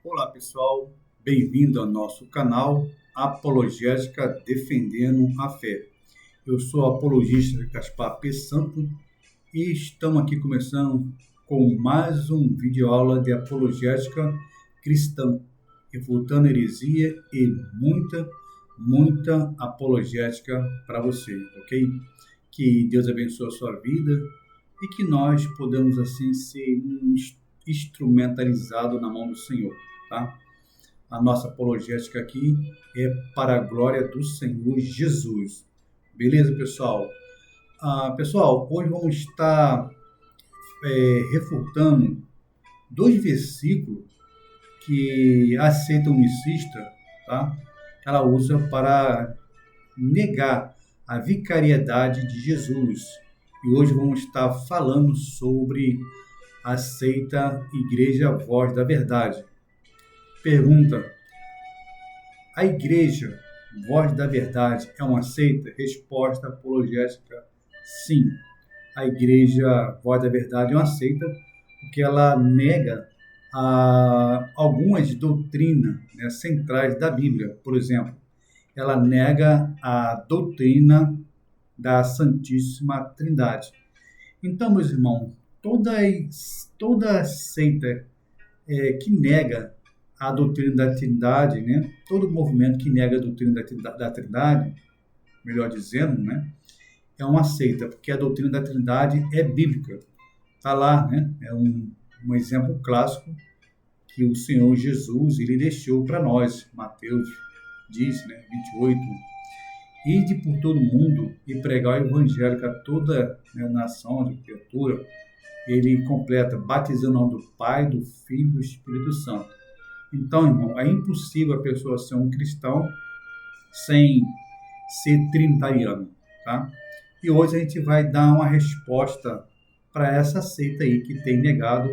Olá pessoal, bem-vindo ao nosso canal Apologética Defendendo a Fé. Eu sou o apologista Gaspar P. Santo e estamos aqui começando com mais um vídeo-aula de apologética cristã, refutando heresia e muita apologética para você, ok? Que Deus abençoe a sua vida e que nós podemos assim ser instrumentalizado na mão do Senhor, tá? A nossa apologética aqui é para a glória do Senhor Jesus. Beleza, pessoal? Pessoal, hoje vamos estar refutando dois versículos que a seita unicista, tá? Ela usa para negar a vicariedade de Jesus. E hoje vamos estar falando sobre a seita Igreja Voz da Verdade. Pergunta: a Igreja Voz da Verdade é uma seita? Resposta apologética: sim. A Igreja Voz da Verdade é uma seita porque ela nega algumas doutrinas, né, centrais da Bíblia. Por exemplo, ela nega a doutrina da Santíssima Trindade. Então, meus irmãos, toda seita que nega a doutrina da Trindade, né? Todo movimento que nega a doutrina da Trindade, melhor dizendo, né? É uma seita, porque a doutrina da Trindade é bíblica. Está lá, né? É um exemplo clássico que o Senhor Jesus ele deixou para nós. Mateus diz, né? 28. Ide por todo mundo e pregar o evangelho a toda, né, nação de criatura. Ele completa, batizando o nome do Pai, do Filho e do Espírito Santo. Então, irmão, é impossível a pessoa ser um cristão sem ser trinitariano, tá? E hoje a gente vai dar uma resposta para essa seita aí que tem negado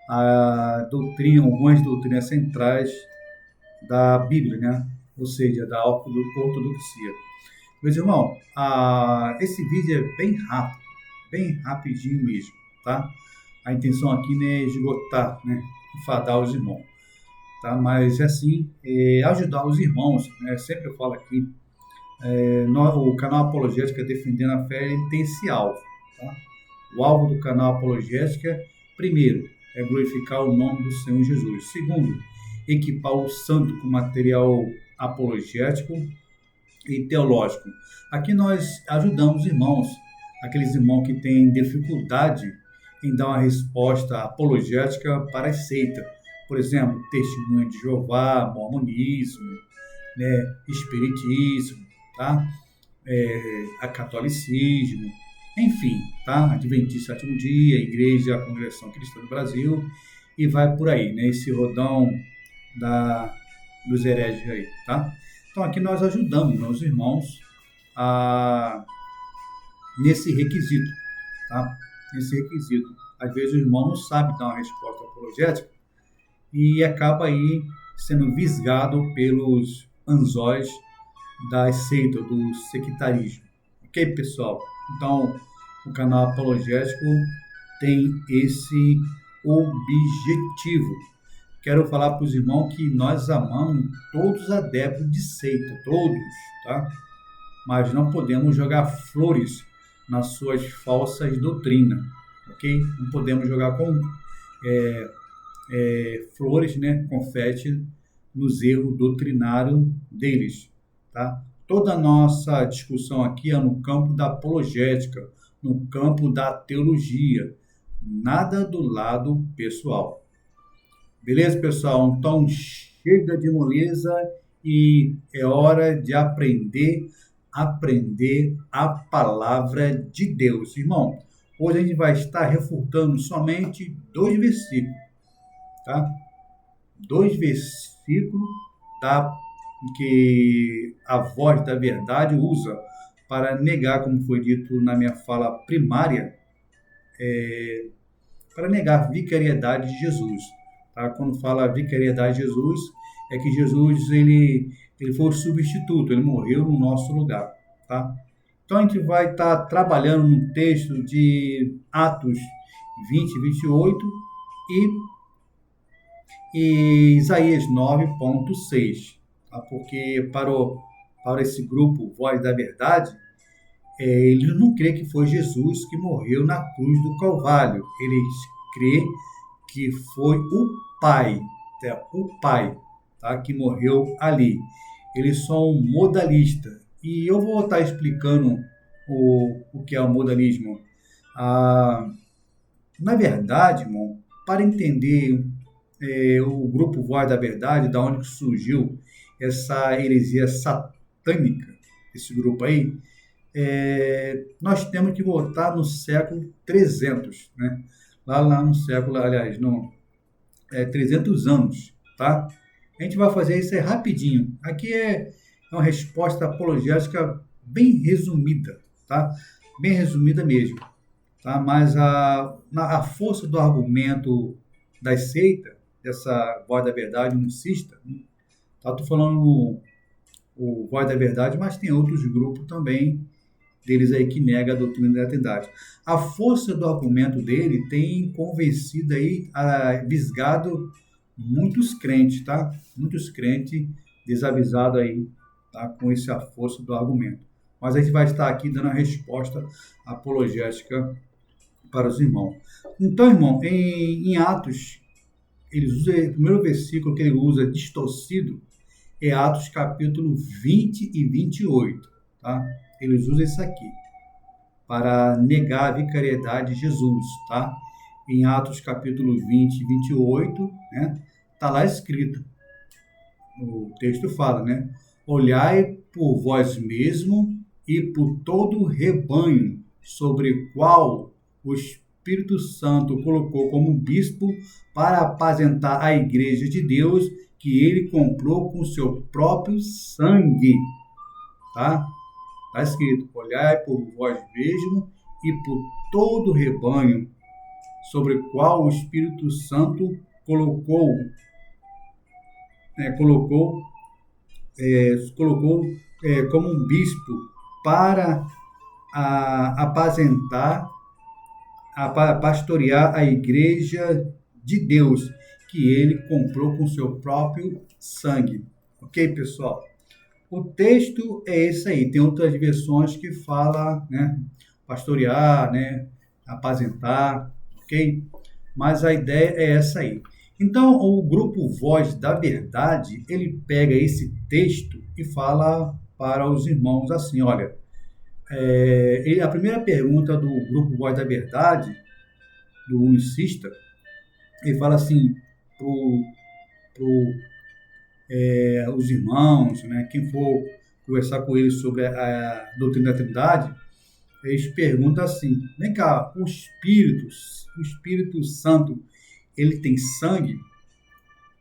a doutrina, algumas doutrinas centrais da Bíblia, né? Ou seja, da ortodoxia. Meus irmãos, esse vídeo é bem rápido, bem rapidinho mesmo, tá? A intenção aqui não é esgotar, né? Enfadar os irmãos, tá? Mas assim, ajudar os irmãos, né? Sempre eu falo aqui, o canal Apologética Defendendo a Fé, ele tem esse alvo, tá? O alvo do canal Apologética, primeiro, é glorificar o nome do Senhor Jesus. Segundo, equipar o santo com material apologético e teológico. Aqui nós ajudamos irmãos, aqueles irmãos que têm dificuldade em dar uma resposta apologética para a seita. Por exemplo, testemunho de Jeová, mormonismo, né, espiritismo, tá? A catolicismo, enfim, tá? Adventista Sétimo Dia, Igreja, a Congregação Cristã do Brasil, e vai por aí, né? Esse rodão dos hereges aí, tá? Então aqui nós ajudamos meus irmãos nesse requisito, tá? Nesse requisito. Às vezes o irmão não sabe dar uma resposta apologética e acaba aí sendo visgado pelos anzóis da seita, do sectarismo. Ok, pessoal? Então, o canal Apologético tem esse objetivo. Quero falar para os irmãos que nós amamos todos os adeptos de seita, todos, tá? Mas não podemos jogar flores nas suas falsas doutrinas, ok? Não podemos jogar com flores, né, confete nos erros doutrinários deles, tá? Toda a nossa discussão aqui é no campo da apologética, no campo da teologia, nada do lado pessoal. Beleza, pessoal? Então, chega de moleza e é hora de aprender a palavra de Deus. Irmão, hoje a gente vai estar refutando somente dois versículos, tá? Dois versículos, tá? Que a voz da verdade usa para negar, como foi dito na minha fala primária, para negar a vicariedade de Jesus. Tá? Quando fala vicariedade de Jesus, é que Jesus ele foi o substituto, ele morreu no nosso lugar. Tá? Então a gente vai estar trabalhando no texto de Atos 20, 28 e Isaías 9,6, tá? Porque para esse grupo Voz da Verdade, ele não crê que foi Jesus que morreu na cruz do Calvário. Eles crê que foi o Pai, o Pai, tá? Que morreu ali. Eles são modalistas. E eu vou estar explicando o que é o modalismo. Ah, na verdade, irmão, para entender o grupo Voz da Verdade, da onde surgiu essa heresia satânica, esse grupo aí, nós temos que voltar no século 300, né? Lá no século, aliás, no 300 anos, tá? A gente vai fazer isso aí rapidinho. Aqui é uma resposta apologética bem resumida, tá? Bem resumida mesmo, tá? Mas a força do argumento das seitas, dessa Voz da Verdade unicista, tá? Tô falando o Voz da Verdade, mas tem outros grupos também deles aí que nega a doutrina da Trindade. A força do argumento dele tem convencido aí, visgado muitos crentes, tá? Muitos crentes desavisados aí, tá? Com essa força do argumento. Mas a gente vai estar aqui dando a resposta apologética para os irmãos. Então, irmão, em Atos, eles usam, o primeiro versículo que ele usa distorcido é Atos capítulo 20 e 28, tá? Eles usam isso aqui para negar a vicariedade de Jesus, tá? Em Atos capítulo 20 e 28, né? Tá lá escrito, o texto fala, né? Olhai por vós mesmo e por todo o rebanho sobre o qual o Espírito Santo colocou como bispo para apacentar a igreja de Deus que ele comprou com seu próprio sangue, tá? Está escrito, olhai por vós mesmo e por todo o rebanho sobre o qual o Espírito Santo colocou como um bispo para apacentar, pastorear a igreja de Deus, que ele comprou com seu próprio sangue. Ok, pessoal? O texto é esse aí. Tem outras versões que fala, né, pastorear, né, apacentar, ok? Mas a ideia é essa aí. Então, o grupo Voz da Verdade, ele pega esse texto e fala para os irmãos assim, olha, a primeira pergunta do grupo Voz da Verdade, do unicista, ele fala assim pro os irmãos, né, quem for conversar com eles sobre a doutrina da Trindade, eles perguntam assim, vem cá, o Espírito Santo, ele tem sangue?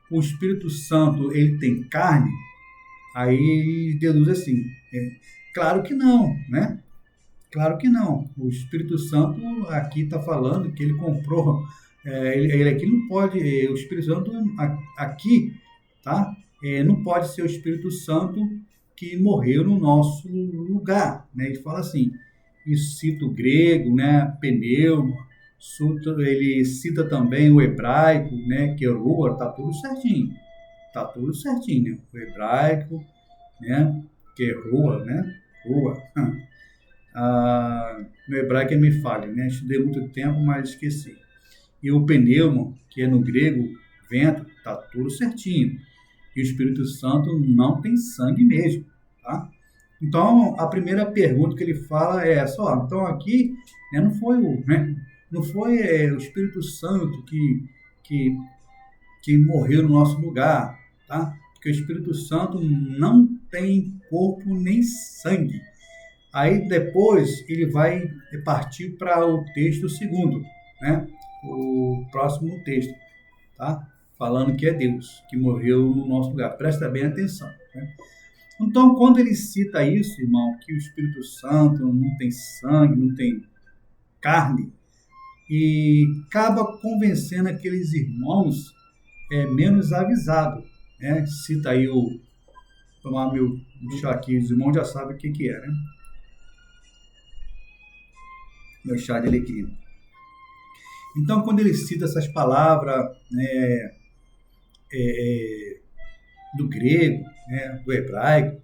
O Espírito Santo, ele tem carne? Aí deduz assim, claro que não, né? Claro que não. O Espírito Santo aqui está falando que ele comprou, ele aqui não pode, o Espírito Santo aqui, tá? Não pode ser o Espírito Santo que morreu no nosso lugar, né? Ele fala assim, e cita o grego, né? Pneuma, ele cita também o hebraico, né? Que é rua, tá tudo certinho, né? O hebraico, né? Que é rua, né? Rua. No hebraico me falha, né? Estudei muito tempo, mas esqueci. E o pneuma, que é no grego, vento, tá tudo certinho. E o Espírito Santo não tem sangue mesmo, tá? Então, a primeira pergunta que ele fala é essa, ó, então aqui, né, não foi o Espírito Santo que, que morreu no nosso lugar, tá? Porque o Espírito Santo não tem corpo nem sangue. Aí depois ele vai partir para o texto segundo, né? O próximo texto, tá? Falando que é Deus que morreu no nosso lugar. Presta bem atenção, né? Então, quando ele cita isso, irmão, que o Espírito Santo não tem sangue, não tem carne, e acaba convencendo aqueles irmãos menos avisados, né? Cita aí tomar meu chá aqui, os irmãos já sabem o que é, né? Meu chá de alecrim. Então, quando ele cita essas palavras, né, do grego, né, do hebraico,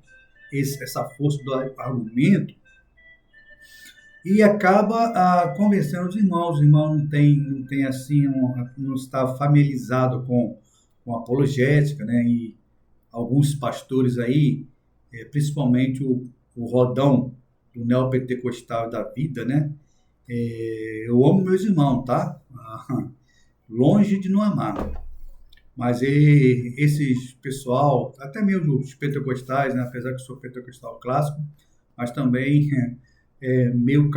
essa força do argumento, e acaba convencendo os irmãos. Os irmãos não tem assim, não está familiarizado com apologética, né? E alguns pastores aí, principalmente o Rodão do neopentecostal da vida, né? Eu amo meus irmãos, tá? Longe de não amar. Mas esses pessoal, até mesmo os pentecostais, né? Apesar que eu sou pentecostal clássico, mas também meio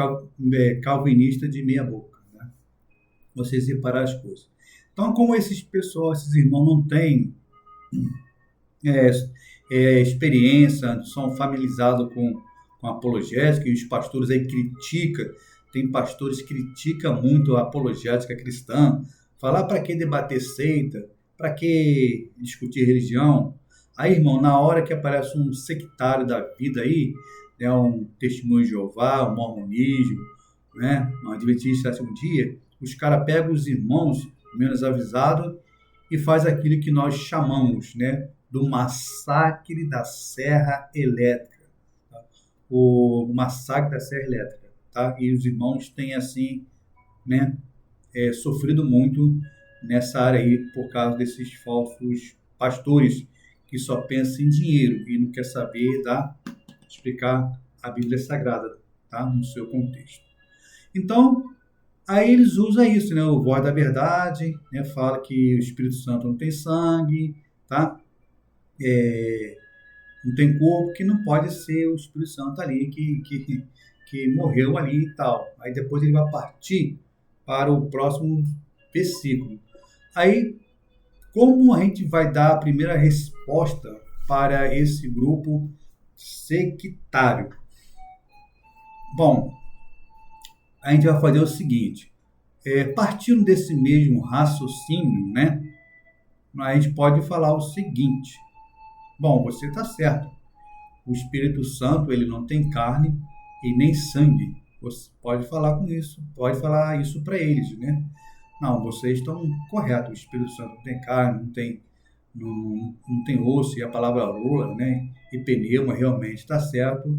calvinista de meia boca, né? Você separar as coisas. Então, como esses irmãos não têm é, experiência, são familiarizados com apologética, e os pastores aí criticam, tem pastores que criticam muito a apologética cristã, falar para que debater seita, para que discutir religião. Aí, irmão, na hora que aparece um sectário da vida aí, né, um testemunho de Jeová, um mormonismo, né, um adventista do sétimo dia, os caras pegam os irmãos menos avisados e faz aquilo que nós chamamos, né, do massacre da Serra Elétrica, tá? O massacre da Serra Elétrica, tá? E os irmãos têm assim, né, sofrido muito nessa área aí por causa desses falsos pastores que só pensam em dinheiro e não quer saber explicar a Bíblia Sagrada, tá? No seu contexto. Então, aí eles usam isso, né? O voz da verdade, né? Fala que o Espírito Santo não tem sangue, tá? Não tem corpo, que não pode ser o Espírito Santo ali que morreu ali e tal. Aí depois ele vai partir para o próximo versículo. Aí, como a gente vai dar a primeira resposta para esse grupo sectário? Bom, a gente vai fazer o seguinte, partindo desse mesmo raciocínio, né, a gente pode falar o seguinte: bom, você está certo, o Espírito Santo ele não tem carne e nem sangue. Você pode falar com isso, pode falar isso para eles, né? Não, vocês estão corretos, o Espírito Santo não tem carne, não tem osso, e a palavra rola, né, e pneuma realmente está certo,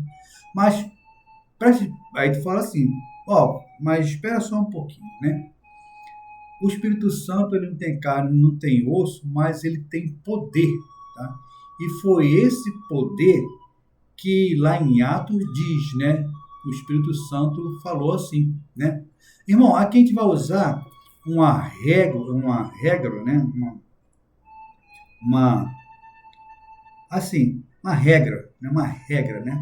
mas aí tu fala assim, mas espera só um pouquinho, né? O Espírito Santo ele não tem carne, não tem osso, mas ele tem poder, tá? E foi esse poder que lá em Atos diz, né? O Espírito Santo falou assim, né? Irmão, aqui a gente vai usar uma regra, né? Uma regra, né?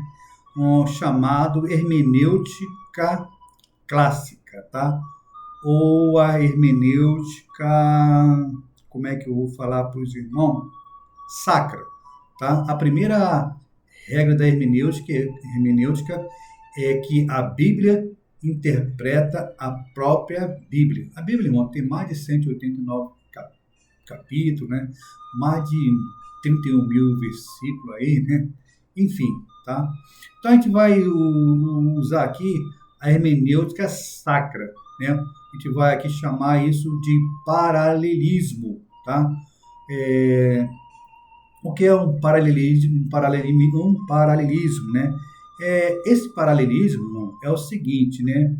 Um chamado hermenêutica clássica, tá? Ou a hermenêutica, como é que eu vou falar para os irmãos? Sacra, tá? A primeira regra da hermenêutica é que a Bíblia interpreta a própria Bíblia. A Bíblia, irmão, tem mais de 189 capítulos, né? Mais de 31 mil versículos aí, né? Enfim, tá? Então a gente vai usar aqui a hermenêutica sacra, né? A gente vai aqui chamar isso de paralelismo, tá? O que é um paralelismo? Um paralelismo, né? Esse paralelismo é o seguinte, né?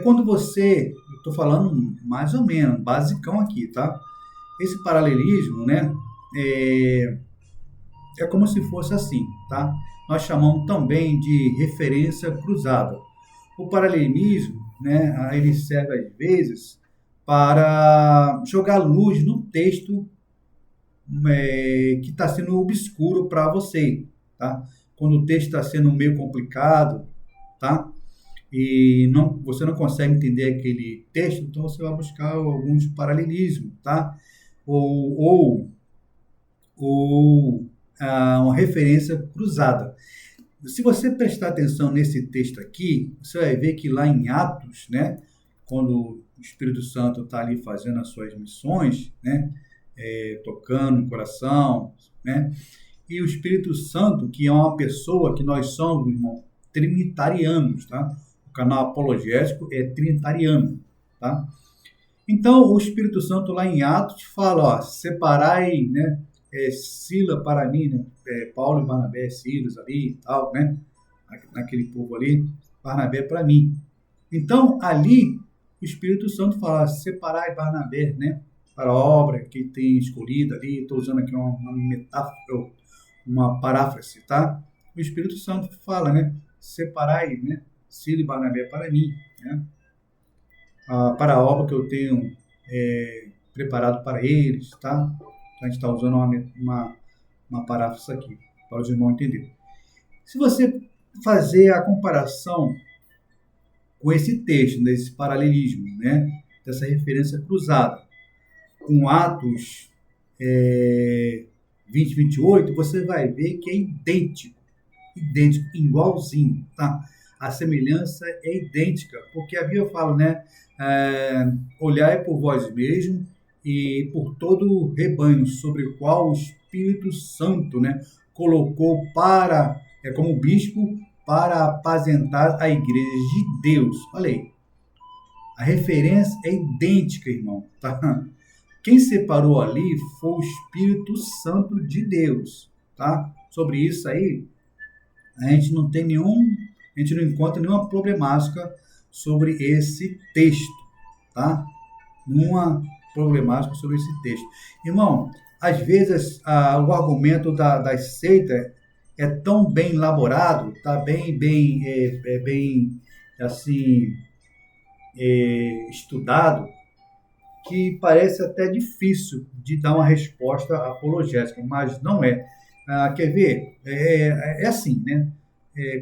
Quando eu estou falando mais ou menos, basicão aqui, tá? Esse paralelismo, né? É como se fosse assim, tá? Nós chamamos também de referência cruzada. O paralelismo, né? Ele serve às vezes para jogar luz no texto que está sendo obscuro para você, tá? Quando o texto está sendo meio complicado, tá? E você não consegue entender aquele texto, então você vai buscar alguns paralelismos, tá? Ou uma referência cruzada. Se você prestar atenção nesse texto aqui, você vai ver que lá em Atos, né, quando o Espírito Santo está ali fazendo as suas missões, né, tocando no coração, né, e o Espírito Santo, que é uma pessoa que nós somos, irmão, trinitarianos, tá? O canal apologético é trinitariano, tá? Então, o Espírito Santo lá em Atos fala, ó, separai, né, Sila para mim, né, Paulo e Barnabé, Silas ali e tal, né, naquele povo ali, Barnabé para mim. Então, ali, o Espírito Santo fala, separai Barnabé, né, para a obra que tem escolhido ali, estou usando aqui uma metáfora, uma paráfrase, tá? O Espírito Santo fala, né, separai, né, Sila e Barnabé para mim, né, para a obra que eu tenho preparado para eles, tá? A gente está usando uma paráfrase aqui, para os irmãos entenderem. Se você fazer a comparação com esse texto, desse paralelismo, né, dessa referência cruzada, com Atos 20, 28, você vai ver que é idêntico, igualzinho, tá? A semelhança é idêntica, porque a Bíblia fala, né? Olhai por vós mesmo e por todo o rebanho sobre o qual o Espírito Santo, né, colocou como bispo para apacentar a igreja de Deus. Olha aí, a referência é idêntica, irmão, tá? Quem separou ali foi o Espírito Santo de Deus, tá? Sobre isso aí, a gente não encontra nenhuma problemática sobre esse texto, tá? Nenhuma problemática sobre esse texto. Irmão, às vezes o argumento das seitas é tão bem elaborado, tá bem assim estudado, que parece até difícil de dar uma resposta apologética, mas não é. Quer ver? É assim, né?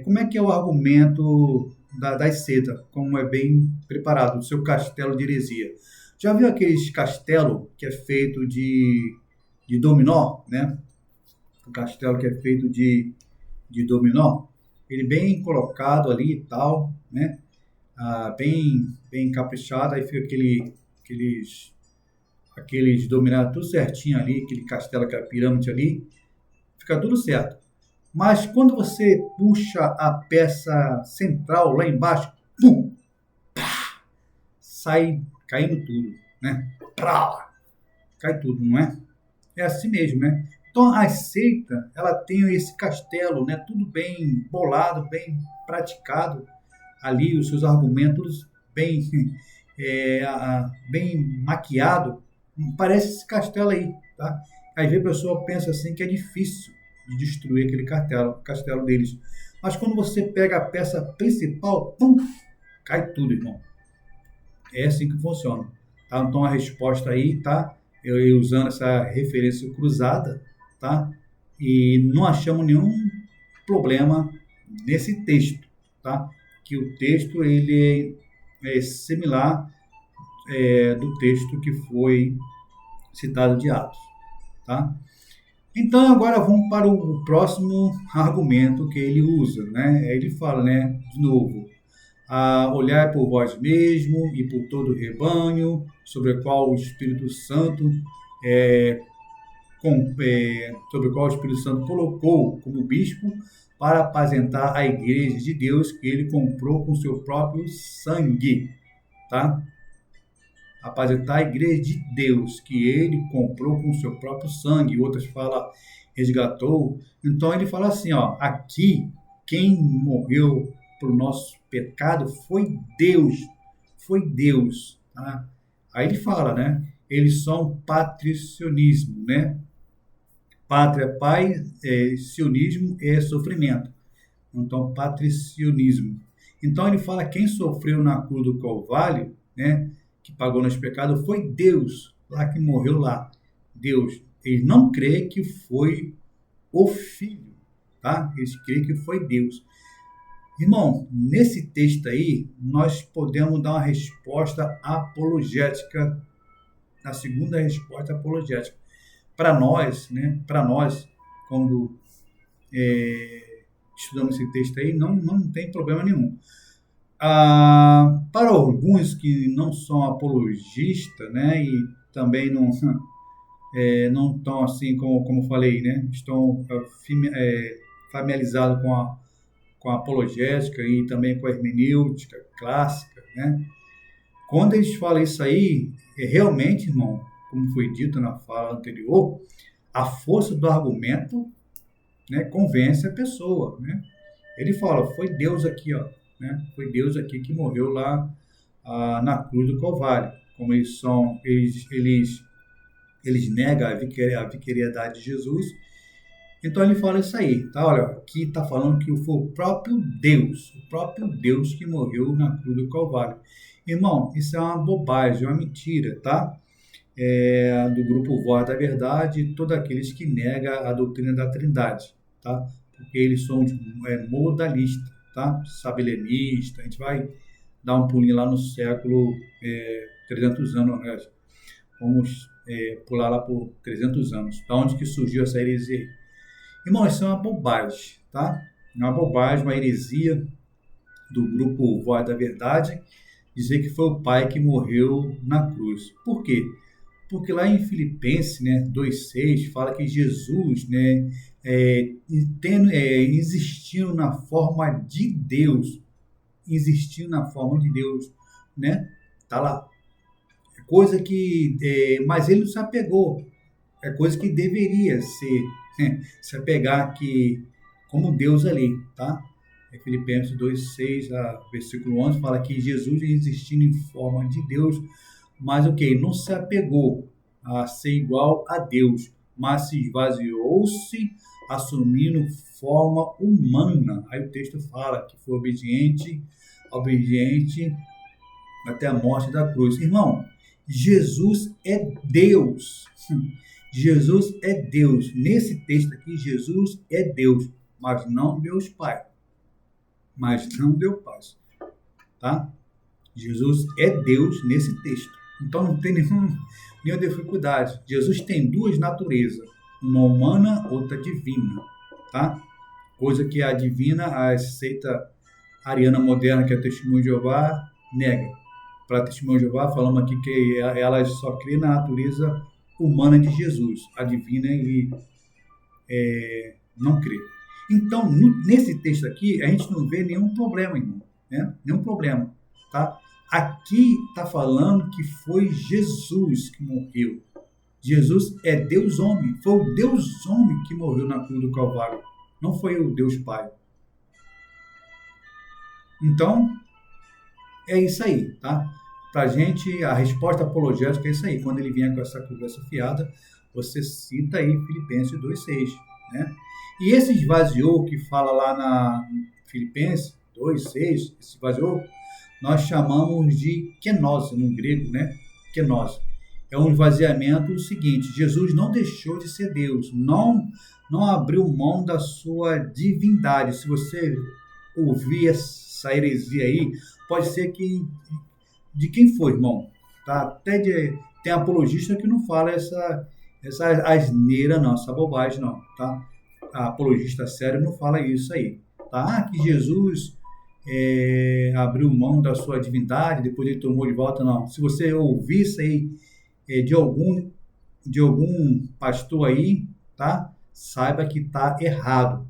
Como é que é o argumento das setas, como é bem preparado, do seu castelo de heresia? Já viu aqueles castelo que é feito de dominó, né? O castelo que é feito de dominó, ele bem colocado ali e tal, né? Bem caprichado, aí fica aqueles dominados tudo certinho ali, aquele castelo, aquela pirâmide ali, fica tudo certo. Mas quando você puxa a peça central lá embaixo, pum, pá, sai caindo tudo, né? Pá, cai tudo, não é? É assim mesmo, né? Então a seita, ela tem esse castelo, né? Tudo bem bolado, bem praticado ali, os seus argumentos bem, bem maquiado. Parece esse castelo aí, tá? Às vezes a pessoa pensa assim que é difícil de destruir aquele castelo deles. Mas quando você pega a peça principal, pum, cai tudo, irmão. É assim que funciona. Tá? Então a resposta aí, tá? Eu usando essa referência cruzada, tá? E não achamos nenhum problema nesse texto, tá? Que o texto ele é similar do texto que foi citado de Atos, tá? Então agora vamos para o próximo argumento que ele usa, né? Ele fala, né, de novo, olhar por vós mesmo e por todo o rebanho, sobre o qual o Espírito Santo sobre o qual o Espírito Santo colocou como bispo para apacentar a igreja de Deus que ele comprou com seu próprio sangue, tá? Apacentar a igreja de Deus que ele comprou com seu próprio sangue. Outras falam resgatou. Então ele fala assim, ó, aqui quem morreu para o nosso pecado foi Deus, tá? Aí ele fala, né? Eles são patricionismo, né? Pátria, pai, sionismo é sofrimento. Então, patricionismo. Então, ele fala quem sofreu na cruz do Calvário, né, que pagou nos pecados, foi Deus, lá que morreu lá. Deus. Ele não crê que foi o Filho, tá? Eles creem que foi Deus. Irmão, nesse texto aí, nós podemos dar uma resposta apologética, a segunda resposta apologética. Para nós, né? Para nós, quando estudamos esse texto aí, não tem problema nenhum. Para alguns que não são apologistas, né? E também não estão assim, como falei, né? Estão familiarizados com a apologética e também com a hermenêutica clássica, né? Quando eles falam isso aí, realmente, irmão, como foi dito na fala anterior, a força do argumento, né, convence a pessoa, né? Ele fala, foi Deus aqui, ó, né? Foi Deus aqui que morreu lá na cruz do Calvário. Como eles negam a vicariedade de Jesus. Então ele fala isso aí, tá? Olha, aqui está falando que foi o próprio Deus que morreu na cruz do Calvário. Irmão, isso é uma bobagem, uma mentira, tá? Do grupo Voz da Verdade, todos aqueles que negam a doutrina da Trindade, tá? Porque eles são modalistas, tá? Sabelianistas, a gente vai dar um pulinho lá no século 300 anos, né? Vamos pular lá por 300 anos, da onde que surgiu essa heresia. Irmão, isso é uma bobagem, tá? É uma bobagem, uma heresia do grupo Voz da Verdade, dizer que foi o Pai que morreu na cruz. Por quê? Porque lá em Filipenses, né, 2,6, fala que Jesus, né, existindo na forma de Deus, né, tá lá. É coisa que, mas ele não se apegou, é coisa que deveria ser, né, se apegar aqui como Deus ali, tá? Filipenses 2,6, versículo 11, fala que Jesus existindo em forma de Deus, mas o que? Não se apegou a ser igual a Deus, mas se esvaziou-se, assumindo forma humana. Aí o texto fala que foi obediente até a morte da cruz. Irmão, Jesus é Deus. Jesus é Deus. Nesse texto aqui, Jesus é Deus, mas não Deus Pai. Tá? Jesus é Deus nesse texto. Então não tem nenhuma dificuldade. Jesus tem duas naturezas, uma humana, outra divina, tá? Coisa que a divina, a seita ariana moderna, que é o Testemunho de Jeová, nega. Para Testemunho de Jeová, falamos aqui que elas só crê na natureza humana de Jesus. A divina, ele não crê. Então, nesse texto aqui, a gente não vê nenhum problema, irmão, né? Nenhum problema, tá? Aqui está falando que foi Jesus que morreu. Jesus é Deus homem. Foi o Deus homem que morreu na cruz do Calvário. Não foi o Deus Pai. Então, é isso aí, tá? Pra gente, a resposta apologética é isso aí. Quando ele vier com essa conversa fiada, você cita aí Filipenses 2,6, né? E esse esvaziou que fala lá na Filipenses 2,6, esse esvaziou, nós chamamos de kenose no grego, né? Kenose. É um esvaziamento seguinte: Jesus não deixou de ser Deus, não abriu mão da sua divindade. Se você ouvir essa heresia aí, pode ser que de quem foi, irmão? Tá? Tem apologista que não fala essa asneira, não, essa bobagem, não, tá? A apologista sério não fala isso aí, tá? Que Jesus abriu mão da sua divindade, depois ele tomou de volta, não. Se você ouvir isso aí de algum pastor aí, tá? Saiba que tá errado.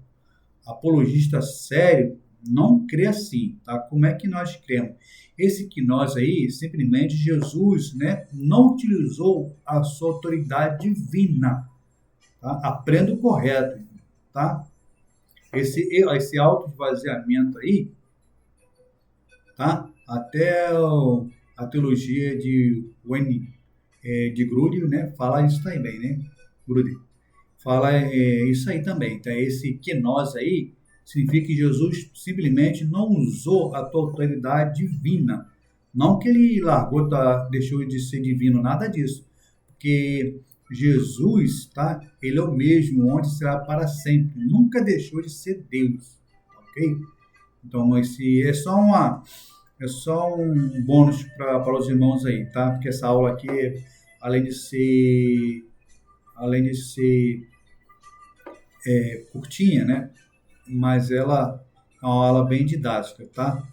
Apologista sério não crê assim, tá? Como é que nós cremos? Esse que nós aí, simplesmente Jesus, né, não utilizou a sua autoridade divina, tá? Aprenda o correto, tá? Esse auto-esvaziamento aí, tá? Até a teologia de Wayne de Grudem, né, fala isso também, né? Grudem fala isso aí também. Então, esse kenós aí significa que Jesus simplesmente não usou a tua autoridade divina. Não que ele largou, deixou de ser divino, nada disso. Porque Jesus, tá? Ele é o mesmo, onde será para sempre. Nunca deixou de ser Deus, ok? Então, esse é só um bônus para os irmãos aí, tá? Porque essa aula aqui, além de ser curtinha, né? Mas ela é uma aula bem didática, tá?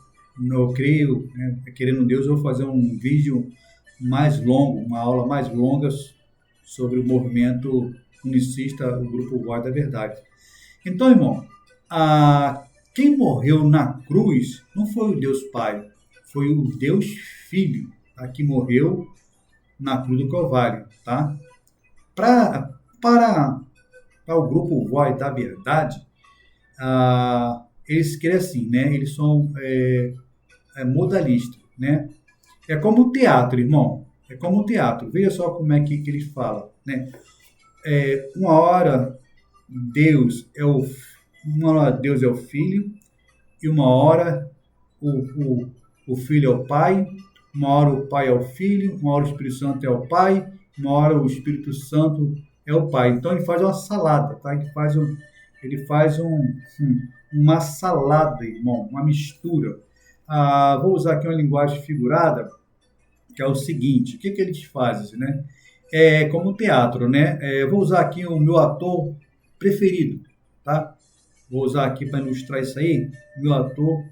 Eu creio, né, querendo Deus, eu vou fazer um vídeo mais longo, uma aula mais longa sobre o movimento unicista, o grupo Voz da Verdade. Então, irmão, quem morreu na cruz não foi o Deus Pai, foi o Deus Filho, tá? Que morreu na cruz do Calvário, tá? Pra, para, para o grupo Voz da Verdade, eles querem assim, né? Eles são modalistas, né? É como o teatro, irmão. É como o teatro. Veja só como é que eles falam, né? Uma hora Deus é o uma hora Deus é o Filho e uma hora o, o, o Filho é o Pai, uma hora o Pai é o Filho, uma hora o Espírito Santo é o Pai, uma hora o Espírito Santo é o Pai. Então ele faz uma salada, tá? Uma salada, irmão, uma mistura. Vou usar aqui uma linguagem figurada, que é o seguinte: o que eles fazem, né? É como teatro, né? Vou usar aqui o meu ator preferido, tá? Vou usar aqui para ilustrar isso aí, meu ator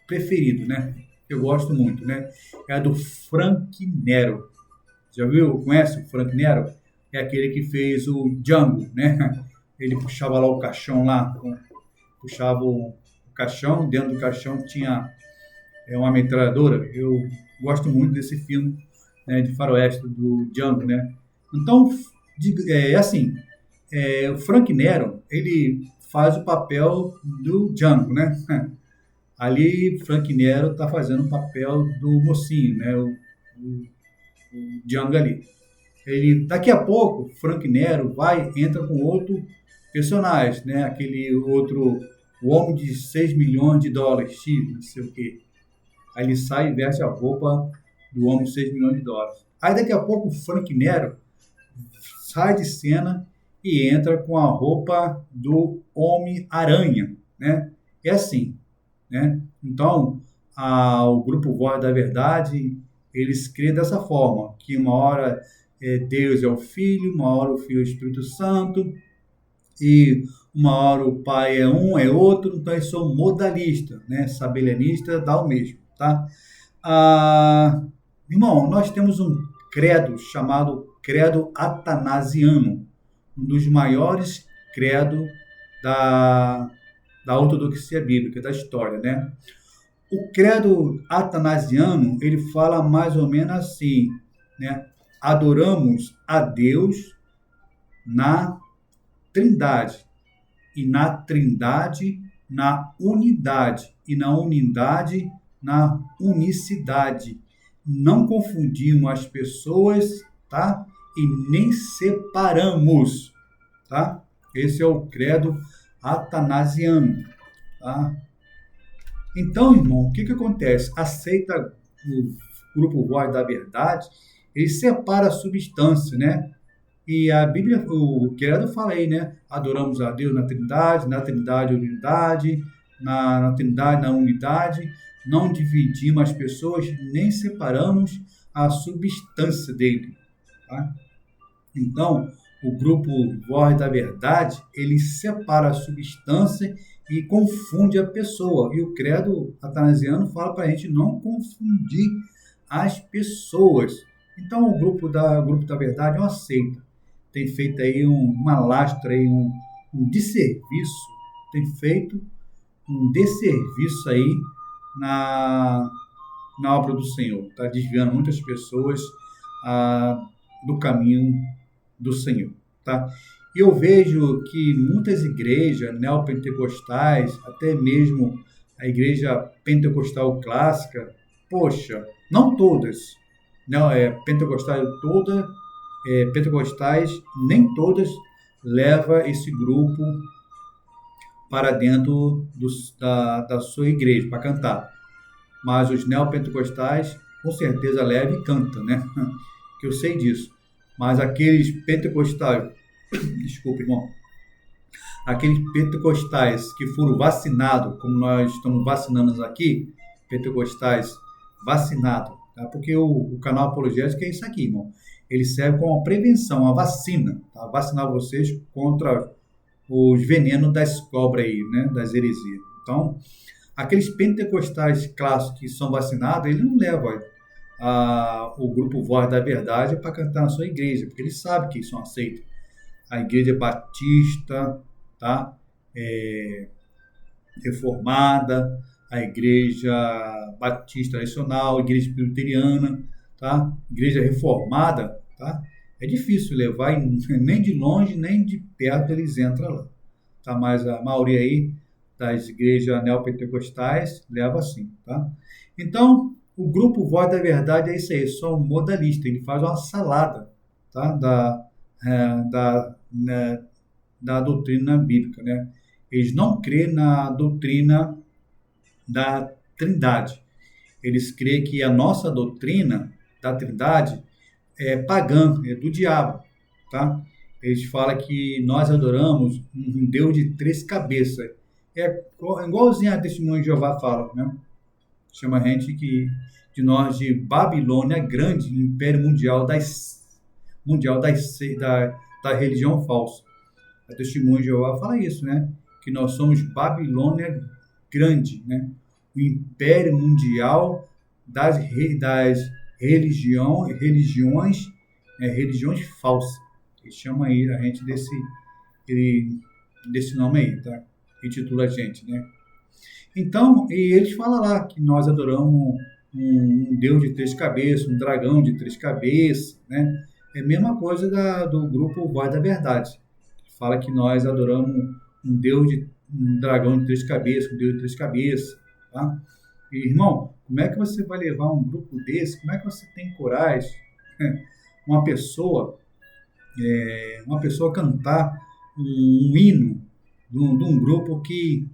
preferido, né? Eu gosto muito, né? É a do Frank Nero. Já viu? Conhece o Frank Nero? É aquele que fez o Django, né? Ele puxava lá o caixão lá, puxava o caixão, dentro do caixão tinha uma metralhadora. Eu gosto muito desse filme, né, de faroeste do Django, né? Então, assim, o Frank Nero, ele faz o papel do Django, né? Ali, Frank Nero está fazendo o papel do mocinho, né? O Django ali. Daqui a pouco, Frank Nero entra com outro personagem, né? Aquele outro, o homem de 6 milhões de dólares, X, não sei o quê. Aí ele sai e veste a roupa do homem de 6 milhões de dólares. Aí daqui a pouco o Frank Nero sai de cena e entra com a roupa do Homem-Aranha, né? É assim, né? Então, o Grupo Voz da Verdade, eles criam dessa forma, que uma hora Deus é o Filho, uma hora o Filho é o Espírito Santo, e uma hora o Pai é um, é outro, então eles são modalistas, né? Sabelianista dá o mesmo, tá? Irmão, nós temos um credo chamado Credo Atanasiano, um dos maiores credos da ortodoxia bíblica, da história, né? O credo atanasiano, ele fala mais ou menos assim, né? Adoramos a Deus na Trindade, e na Trindade, na unidade, e na unidade, na unicidade. Não confundimos as pessoas, tá? E nem separamos, tá? Esse é o credo atanasiano, tá? Então, irmão, o que acontece? Aceita o grupo Voz da Verdade, ele separa a substância, né? E a Bíblia, o credo fala aí, né? Adoramos a Deus na Trindade, unidade, na Trindade, na unidade. Não dividimos as pessoas, nem separamos a substância dele, tá? Então, o grupo Voz da Verdade, ele separa a substância e confunde a pessoa. E o credo atanasiano fala para a gente não confundir as pessoas. Então, o grupo da Verdade não aceita. Tem feito aí uma lastra, aí, um desserviço, tem feito um desserviço aí na obra do Senhor. Está desviando muitas pessoas do caminho do Senhor, tá? E eu vejo que muitas igrejas neopentecostais, até mesmo a igreja pentecostal clássica, poxa, não todas, não pentecostais, nem todas leva esse grupo para dentro da sua igreja para cantar, mas os neopentecostais com certeza leva e canta, né? Que eu sei disso. Mas aqueles pentecostais, desculpa, irmão, aqueles pentecostais que foram vacinados, como nós estamos vacinando aqui, pentecostais vacinados, tá? Porque o canal apologético é isso aqui, irmão. Ele serve como prevenção, uma vacina, tá? Vacinar vocês contra os venenos das cobras aí, né? Das heresias. Então, aqueles pentecostais clássicos que são vacinados, ele não leva o grupo Voz da Verdade para cantar na sua igreja, porque eles sabem que isso não aceita. A igreja batista, tá? Reformada, a Igreja Batista Tradicional, a Igreja Presbiteriana, tá? Igreja Reformada, tá? É difícil levar, nem de longe, nem de perto eles entram lá. Tá? Mas a maioria aí das igrejas neopentecostais leva assim, tá? Então, o grupo Voz da Verdade é isso aí, só um modalista, ele faz uma salada, tá? Da doutrina bíblica, né? Eles não creem na doutrina da Trindade. Eles creem que a nossa doutrina da Trindade é pagã, é do diabo, tá? Eles falam que nós adoramos um Deus de três cabeças. É igualzinho a Testemunho de Jeová fala, né? Chama a gente de nós de Babilônia Grande, Império da religião falsa. A Testemunho de Jeová fala isso, né? Que nós somos Babilônia Grande, né? O Império Mundial das religiões falsas. Ele chama aí a gente desse nome aí, tá? Intitula a gente, né? Então, e eles falam lá que nós adoramos um Deus de três cabeças, um dragão de três cabeças, né? É a mesma coisa do grupo Voz da Verdade. Fala que nós adoramos um dragão de três cabeças, um Deus de três cabeças, tá? E, irmão, como é que você vai levar um grupo desse? Como é que você tem coragem, uma pessoa, uma pessoa cantar um hino de um grupo que,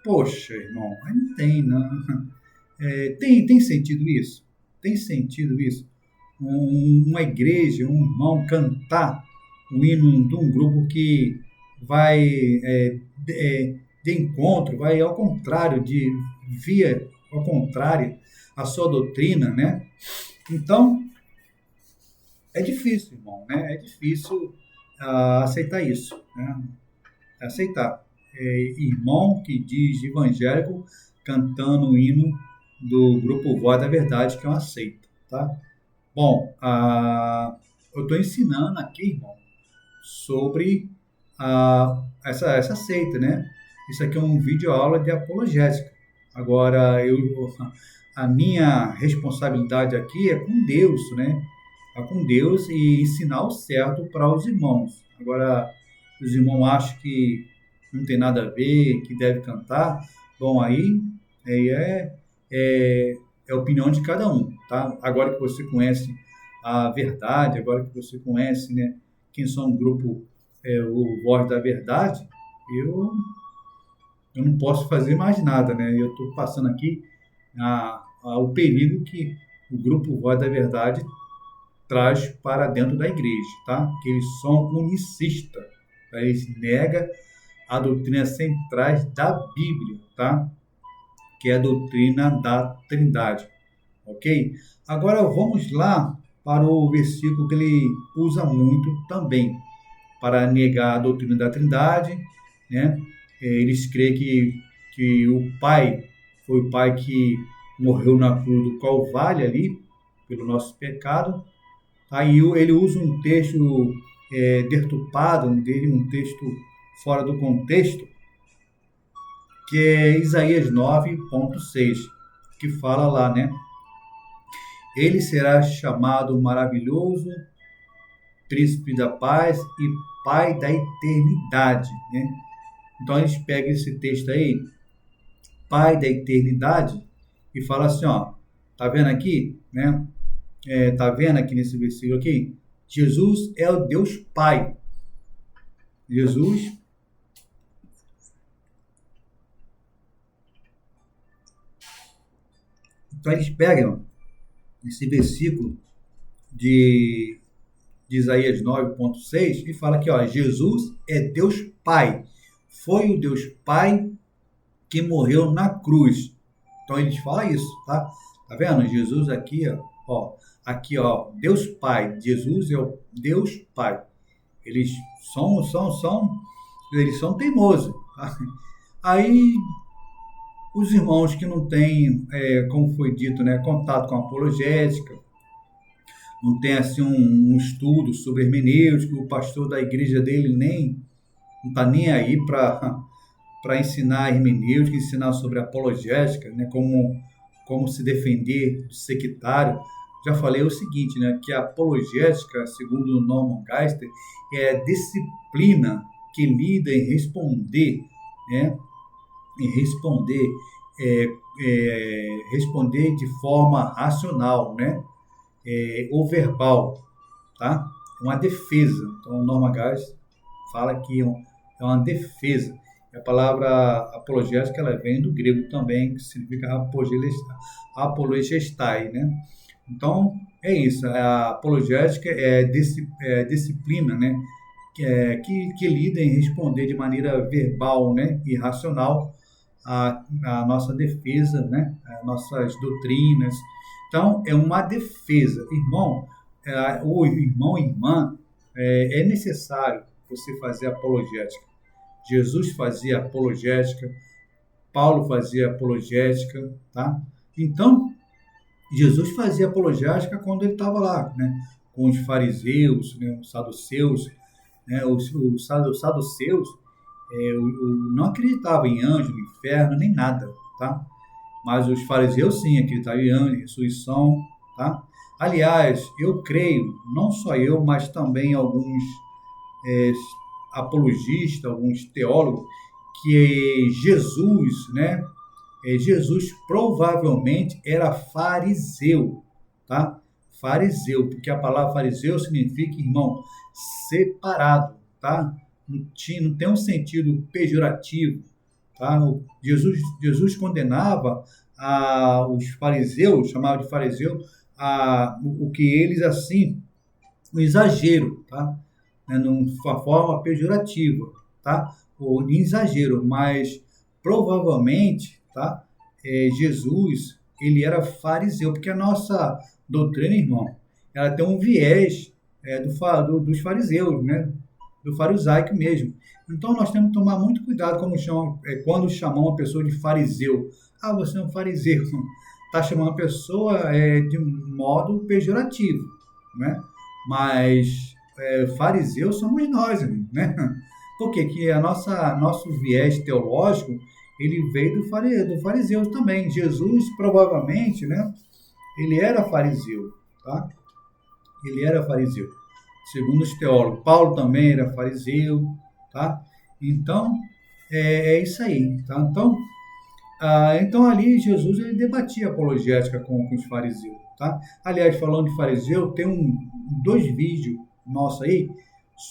poxa, irmão, aí não tem, não. Tem sentido isso? Tem sentido isso? Uma igreja, um irmão cantar um hino de um grupo que vai de encontro, vai ao contrário, via ao contrário a sua doutrina, né? Então, é difícil, irmão, né? É difícil aceitar isso, né? Aceitar. Irmão que diz evangélico cantando o hino do grupo Voz da Verdade, que eu aceito, tá? Bom, eu estou ensinando aqui, irmão, sobre essa seita, né? Isso aqui é um vídeo aula de apologética. Agora, a minha responsabilidade aqui é com Deus, né? É com Deus e ensinar o certo para os irmãos. Agora, os irmãos acham que não tem nada a ver, que deve cantar. Bom, aí é a opinião de cada um, tá? Agora que você conhece a verdade, agora que você conhece, né, quem são o grupo, o Voz da Verdade, eu não posso fazer mais nada, né? Eu estou passando aqui o perigo que o grupo Voz da Verdade traz para dentro da igreja, tá? Que eles são unicistas, tá? Eles negam a doutrina centrais da Bíblia, tá? Que é a doutrina da Trindade, ok? Agora vamos lá para o versículo que ele usa muito também para negar a doutrina da Trindade, né? Eles creem que o Pai foi o Pai que morreu na cruz do Calvário ali pelo nosso pecado. Aí ele usa um texto deturpado, um texto fora do contexto, que é Isaías 9:6, que fala lá, né? Ele será chamado maravilhoso, príncipe da paz e pai da eternidade, né? Então eles pegam esse texto aí, pai da eternidade, e fala assim, ó, tá vendo aqui, né? Tá vendo aqui nesse versículo aqui? Jesus é o Deus Pai. Jesus Então eles pegam esse versículo de Isaías 9:6 e fala que, ó, Jesus é Deus Pai. Foi o Deus Pai que morreu na cruz. Então eles falam isso, tá? Tá vendo? Jesus aqui, aqui, ó, Deus Pai. Jesus é o Deus Pai. Eles eles são teimosos. Tá? Aí os irmãos que não têm, como foi dito, né, contato com a apologética, não tem assim um estudo sobre hermenêutica, o pastor da igreja dele não está nem aí para para ensinar hermenêutica, ensinar sobre apologética, né, como se defender do sectário. Já falei o seguinte, né, que a apologética, segundo Norman Geisler, é a disciplina que lida em responder, né, é, responder de forma racional, né, ou verbal, tá? É uma defesa. Então, o Norman Geisler fala que é uma defesa. A palavra apologética ela vem do grego também, que significa apologestai, né? Então, é isso. A apologética é disciplina, né? Que lida em responder de maneira verbal, né? E racional a nossa defesa, né? As nossas doutrinas. Então, é uma defesa. Irmão, o irmão e irmã, é necessário você fazer apologética. Jesus fazia apologética, Paulo fazia apologética, tá? Então, Jesus fazia apologética quando ele estava lá, né? Com os fariseus, né? Os saduceus, né? Os saduceus não acreditavam em anjo, no inferno, nem nada, tá? Mas os fariseus sim acreditavam em anjo, em ressurreição, tá? Aliás, eu creio, não só eu, mas também alguns é, apologistas, alguns teólogos, que Jesus, né? Jesus provavelmente era fariseu, tá? Fariseu, porque a palavra fariseu significa, irmão, separado, tá? Não tem um sentido pejorativo, tá? Jesus condenava os fariseus, chamava de fariseu, o que eles, assim, um exagero, tá? Né? Numa forma pejorativa, tá? Ou em exagero, mas provavelmente, tá? Jesus, ele era fariseu, porque a nossa doutrina, irmão, ela tem um viés dos fariseus, né? Do farisaico mesmo. Então, nós temos que tomar muito cuidado quando chamam uma pessoa de fariseu. Ah, você é um fariseu. Está chamando a pessoa de modo pejorativo, né? Mas fariseus somos nós, né? Por quê? Que nosso viés teológico, ele veio do fariseu também. Jesus, provavelmente, né? Ele era fariseu, tá? Ele era fariseu. Segundo os teólogos, Paulo também era fariseu, tá? Então, isso aí, tá? Então ali Jesus ele debatia apologética com os fariseus, tá? Aliás, falando de fariseu, tem dois vídeos nossos aí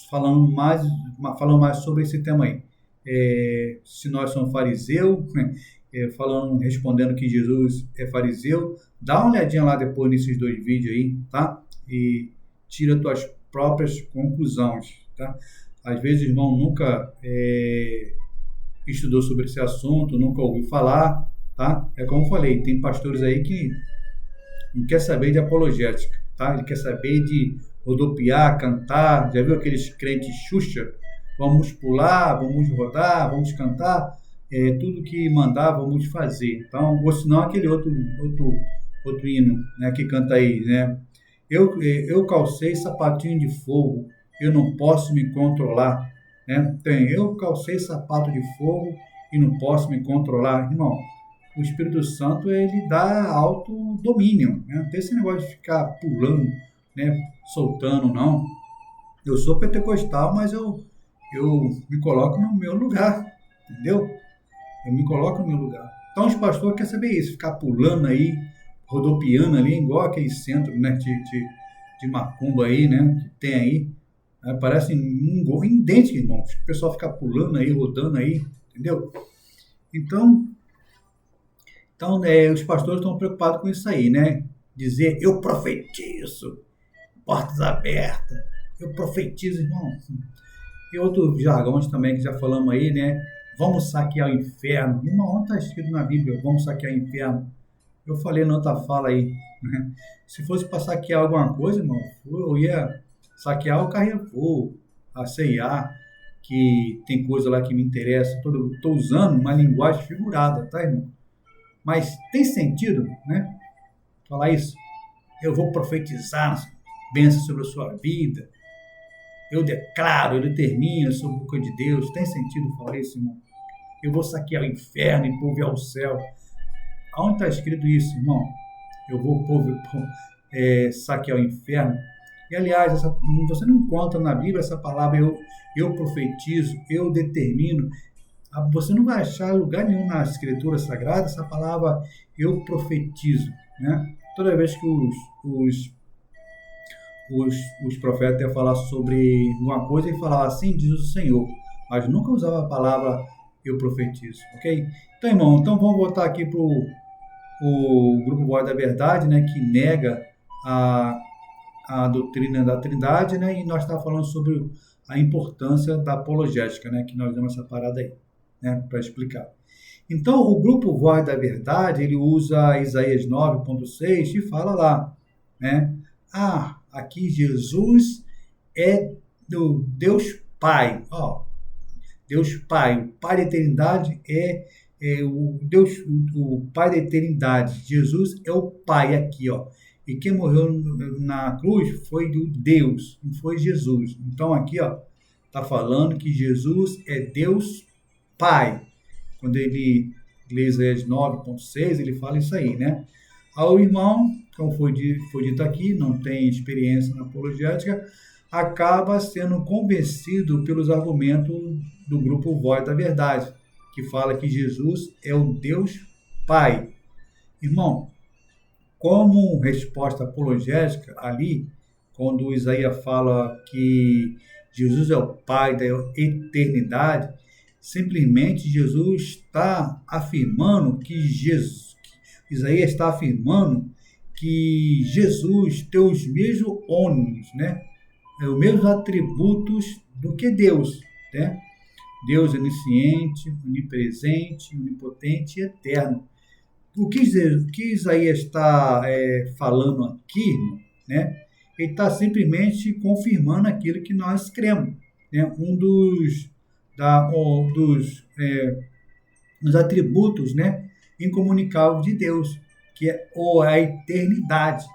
falando mais sobre esse tema aí. Se nós somos fariseu, né? Respondendo que Jesus é fariseu, dá uma olhadinha lá depois nesses dois vídeos aí, tá? E tira tuas próprias conclusões, tá? Às vezes o irmão nunca estudou sobre esse assunto, nunca ouviu falar, tá? É como eu falei, tem pastores aí que não quer saber de apologética, tá? Ele quer saber de rodopiar, cantar, já viu aqueles crentes Xuxa? Vamos pular, vamos rodar, vamos cantar, tudo que mandar, vamos fazer. Então, ou senão aquele outro hino, né, que canta aí, né? Eu calcei sapatinho de fogo, eu não posso me controlar, né? Eu calcei sapato de fogo e não posso me controlar. Irmão, o Espírito Santo, ele dá autodomínio, né? Não tem esse negócio de ficar pulando, né? Soltando, não. Eu sou pentecostal, mas eu me coloco no meu lugar, entendeu? Eu me coloco no meu lugar. Então, os pastores querem saber isso, ficar pulando aí, rodopiando ali, igual aquele centro, né, de macumba aí, né, que tem aí. Parece idêntico, irmãos. O pessoal fica pulando aí, rodando aí, entendeu? Então os pastores estão preocupados com isso aí, né? Dizer, eu profetizo, portas abertas, eu profetizo, irmão. E outros jargões também que já falamos aí, né? Vamos saquear o inferno. Irmão, onde está escrito na Bíblia, vamos saquear o inferno? Eu falei na outra fala aí, né? Se fosse para saquear alguma coisa, irmão, eu ia saquear o Carrefour, a C&A, que tem coisa lá que me interessa. Estou usando uma linguagem figurada, tá, irmão? Mas tem sentido, né? Falar isso. Eu vou profetizar bênção sobre a sua vida. Eu declaro, eu determino, eu sou boca de Deus. Tem sentido falar isso, irmão? eu vou saquear o inferno e povoar o céu. Aonde está escrito isso, irmão? Eu vou saquear o inferno. E, aliás, você não encontra na Bíblia essa palavra eu profetizo, eu determino. Você não vai achar lugar nenhum na Escritura Sagrada essa palavra eu profetizo, né? Toda vez que os profetas iam falar sobre uma coisa e falavam assim, diz o Senhor, mas nunca usava a palavra eu profetizo, ok? Então, irmão, vamos voltar aqui para o grupo Voz da Verdade, né, que nega a doutrina da Trindade, né, e nós estamos falando sobre a importância da apologética, né, que nós damos essa parada aí, né, para explicar. Então, o grupo Voz da Verdade, ele usa Isaías 9.6 e fala lá, né, aqui Jesus é do Deus Pai, Deus Pai, o Pai da eternidade é o Deus, o Pai da eternidade. Jesus é o Pai aqui, E quem morreu na cruz foi o Deus, não foi Jesus. Então aqui, tá falando que Jesus é Deus Pai. Quando ele lê Isaías 9.6, ele fala isso aí, né? O irmão, como foi dito aqui, não tem experiência na apologética, acaba sendo convencido pelos argumentos do grupo Voz da Verdade, que fala que Jesus é o Deus Pai. Irmão, como resposta apologética ali, quando Isaías fala que Jesus é o Pai da eternidade, simplesmente Jesus está afirmando Isaías está afirmando que Jesus tem os mesmos ônus, né? Os mesmos atributos do que Deus, né? Deus é onisciente, onipresente, onipotente e eterno. O que Isaías está falando aqui, né? Ele está simplesmente confirmando aquilo que nós cremos, né? Um dos atributos, né, incomunicáveis de Deus, que é a eternidade.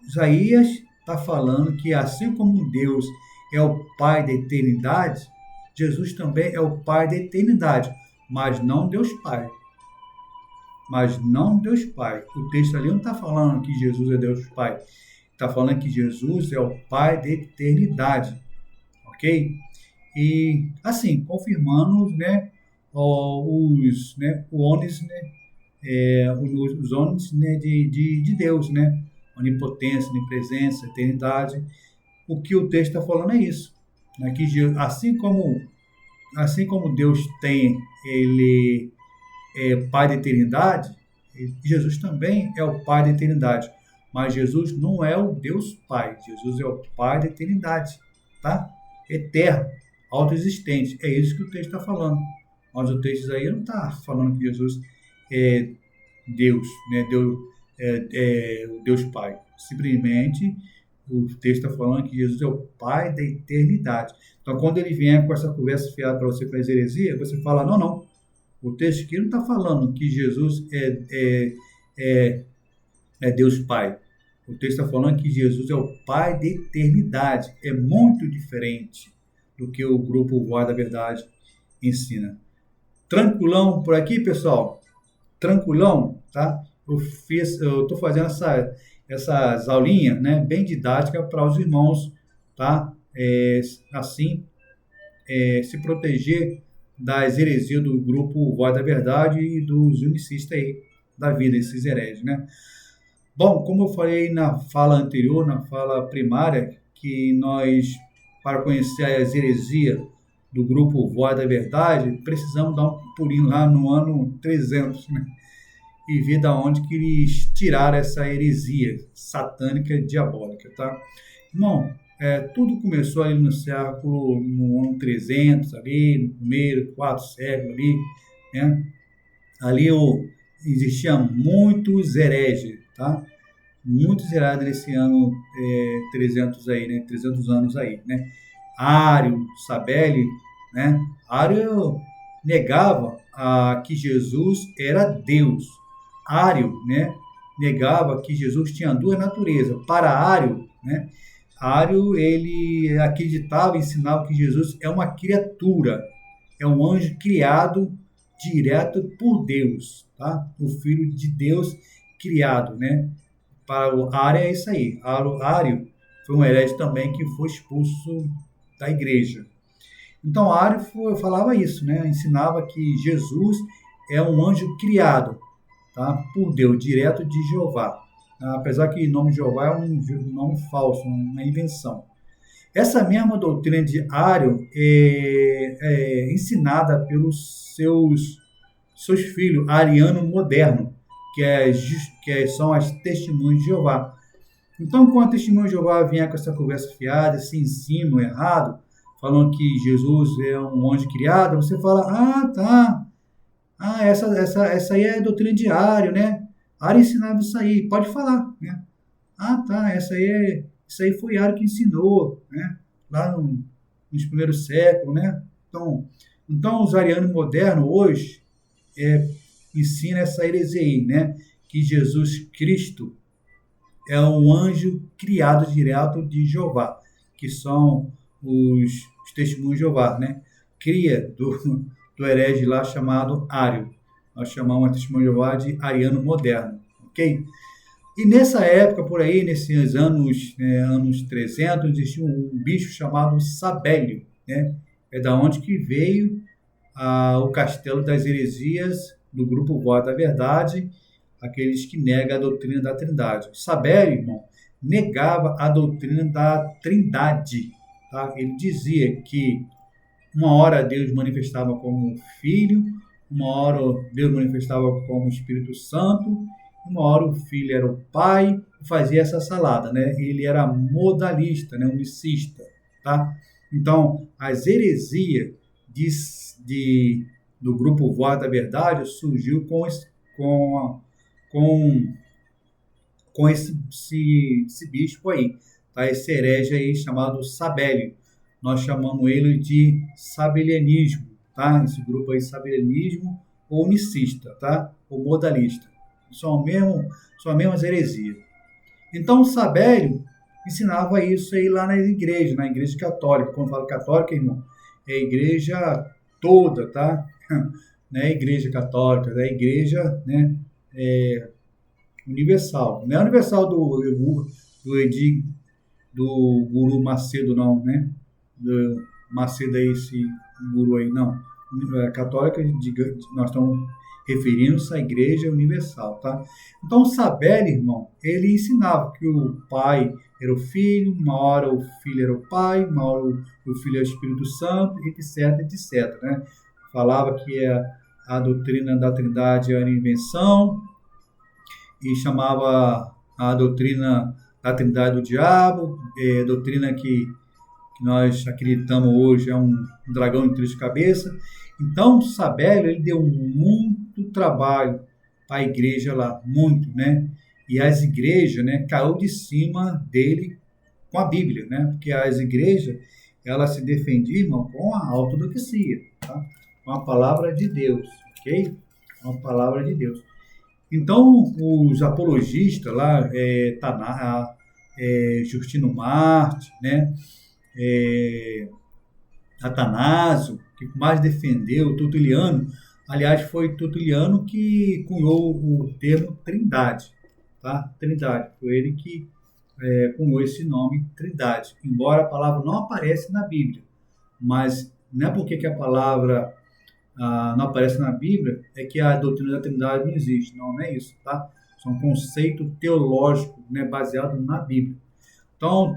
Isaías está falando que assim como Deus é o Pai da eternidade, Jesus também é o Pai da eternidade, mas não Deus Pai. Mas não Deus Pai. O texto ali não está falando que Jesus é Deus Pai. Está falando que Jesus é o Pai da eternidade. Ok? E, assim, confirmando, né, os ônus, né, os ônus, né, de Deus, né? Onipotência, onipresença, eternidade. O que o texto está falando é isso. Né, que assim como Deus ele é Pai da eternidade, Jesus também é o Pai da eternidade. Mas Jesus não é o Deus Pai. Jesus é o Pai da eternidade, tá? Eterno, autoexistente. É isso que o texto está falando. Mas o texto aí não está falando que Jesus é Deus, né? O Deus Pai. Simplesmente o texto está falando que Jesus é o Pai da eternidade. Então, quando ele vier com essa conversa fiada para você fazer heresia, você fala, não. O texto aqui não está falando que Jesus é Deus Pai. O texto está falando que Jesus é o Pai da eternidade. É muito diferente do que o grupo Voz da Verdade ensina. Tranquilão por aqui, pessoal? Tranquilão, tá? Eu estou fazendo essas aulinhas, né, bem didáticas para os irmãos, tá? Se proteger das heresias do grupo Voz da Verdade e dos unicistas aí da vida, esses hereges, né? Bom, como eu falei na fala anterior, na fala primária, que nós, para conhecer as heresias do grupo Voz da Verdade, precisamos dar um pulinho lá no ano 300, né? E ver da onde que eles tiraram essa heresia satânica e diabólica, tá? Irmão, tudo começou ali no ano 300, ali, no primeiro, 4 séculos, ali, né? Ali existiam muitos hereges, tá? Muitos hereges nesse ano 300 aí, né? 300 anos aí, né? Ário, Sabelli, né? Ário negava que Jesus era Deus. Ário, né, negava que Jesus tinha duas naturezas. Para Ário, né, Ário ele acreditava, ensinava que Jesus é uma criatura, é um anjo criado direto por Deus, tá? O Filho de Deus criado, né? Para o Ário é isso aí. Ário foi um herege também que foi expulso da igreja. Então, Ário falava isso, né? Ensinava que Jesus é um anjo criado, tá? Por Deus, direto de Jeová. Apesar que o nome de Jeová é um nome falso, uma invenção. Essa mesma doutrina de Ário é ensinada pelos seus filhos, ariano moderno, que são as testemunhas de Jeová. Então, quando a testemunha de Jeová vinha com essa conversa fiada, esse ensino errado, falando que Jesus é um anjo criado, você fala, tá, essa aí é a doutrina de Ário, né? Ário ensinava isso aí, pode falar, né? Tá, isso aí foi Ário que ensinou, né? Lá nos primeiros séculos, né? Então os arianos modernos hoje ensinam essa heresia aí, né? Que Jesus Cristo é um anjo criado direto de Jeová, que são os testemunhos de Jeová, né? Cria do herege lá chamado Ário. Nós chamamos a testemunho de Jeová de ariano moderno, ok? E nessa época, por aí, nesses anos 300, existia um bicho chamado Sabélio, né? É da onde que veio o castelo das heresias do grupo Voz da Verdade, aqueles que negam a doutrina da Trindade. Sabélio, irmão, negava a doutrina da Trindade, tá? Ele dizia que uma hora Deus manifestava como Filho, uma hora Deus manifestava como Espírito Santo, uma hora o Filho era o Pai, e fazia essa salada, né? Ele era modalista, né? Unicista, tá? Então, as heresias do grupo Voz da Verdade surgiu com esse bispo aí, tá? Esse herege aí chamado Sabélio. Nós chamamos ele de sabelianismo, tá? Esse grupo aí, sabelianismo ou unicista, tá? Ou modalista. São as mesmas heresias. Então, o Sabélio ensinava isso aí lá na igreja católica. Quando falo católica, irmão, é a igreja toda, tá? Não é a igreja católica, é a igreja, né, universal. Não é universal do Guru Macedo, não, né? Do Macedo é esse guru aí, não. Católica, nós estamos referindo-se à Igreja Universal, tá? Então, o Sabélio, irmão, ele ensinava que o Pai era o Filho, uma hora o Filho era o Pai, uma hora o Filho era o Espírito Santo, etc, etc, né? Falava que a doutrina da Trindade era invenção e chamava a doutrina da Trindade do diabo, doutrina que nós acreditamos hoje é um dragão de três cabeças. Então, Sabélio, ele deu muito trabalho para a igreja lá, muito, né? E as igrejas, né, caiu de cima dele com a Bíblia, né? Porque as igrejas, elas se defendiam com a ortodoxia, tá? Com a palavra de Deus, ok? Com a palavra de Deus. Então, os apologistas lá, Justino Marte, né? Atanásio, que mais defendeu, Tertuliano. Aliás, foi Tertuliano que cunhou o termo Trindade, tá? Trindade, foi ele que cunhou esse nome Trindade, embora a palavra não apareça na Bíblia, mas não é porque que a palavra não aparece na Bíblia é que a doutrina da Trindade não existe, não é isso, tá? Isso é um conceito teológico, né, baseado na Bíblia. Então,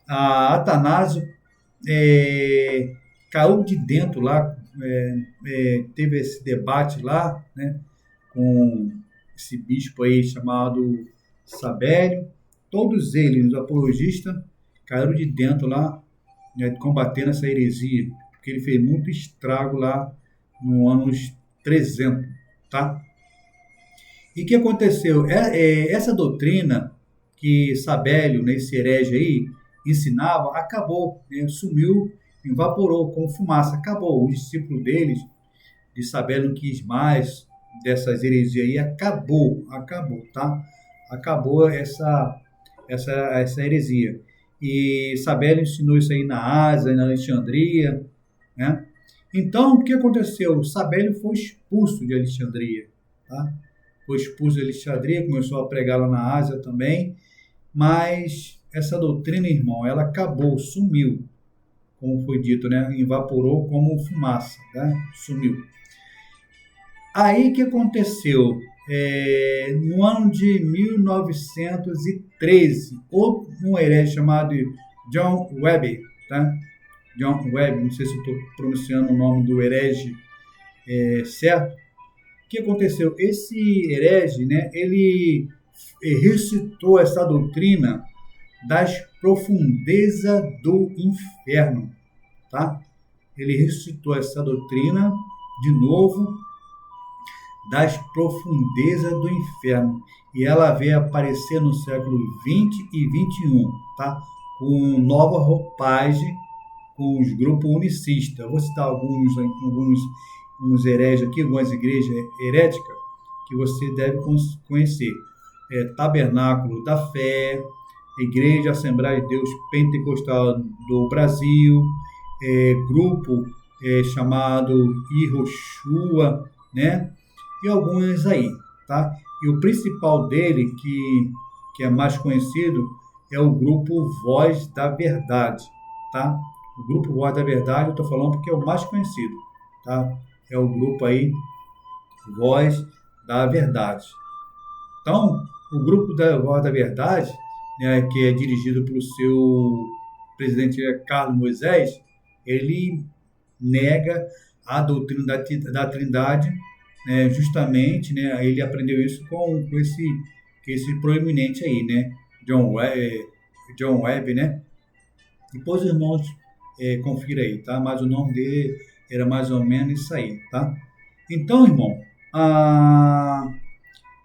Atanásio caiu de dentro lá, teve esse debate lá, né, com esse bispo aí chamado Sabélio. Todos eles, os apologistas, caíram de dentro lá, né, combatendo essa heresia, porque ele fez muito estrago lá no anos 300, tá? E o que aconteceu? Essa doutrina que Sabélio, né, esse herege aí, ensinava, acabou, né, sumiu, evaporou como fumaça, acabou. Os discípulos deles, de Sabélio, não quis mais dessas heresias aí, acabou, tá? Acabou essa heresia. E Sabélio ensinou isso aí na Ásia, na Alexandria, né? Então, o que aconteceu? Sabélio foi expulso de Alexandria, tá? Foi expulso de Alexandria, começou a pregar lá na Ásia também, mas essa doutrina, irmão, ela acabou, sumiu, como foi dito, né? Evaporou como fumaça, né? Sumiu. Aí, o que aconteceu? No ano de 1913, houve um herege chamado John Webber, tá? John Webber, não sei se eu estou pronunciando o nome do herege certo. O que aconteceu? Esse herege, né, ele recitou essa doutrina das profundezas do inferno, tá? Ele recitou essa doutrina de novo das profundezas do inferno. E ela veio aparecer no século 20 e 21, tá? Com nova roupagem, com os grupos unicistas. Eu vou citar alguns hereges aqui, algumas igrejas heréticas que você deve conhecer. Tabernáculo da Fé, Igreja Assembleia de Deus Pentecostal do Brasil, grupo chamado Iroshua, né? E alguns aí, tá? E o principal dele, que é mais conhecido, é o grupo Voz da Verdade, tá? O grupo Voz da Verdade, eu estou falando porque é o mais conhecido, tá? É o grupo aí Voz da Verdade. Então, o grupo da Voz da Verdade, né, que é dirigido pelo seu presidente Carlos Moisés, ele nega a doutrina da Trindade, né, justamente, né, ele aprendeu isso com esse proeminente aí, né, John Webb, né. Depois os irmãos confira aí, tá? Mas o nome dele era mais ou menos isso aí, tá? Então, irmão,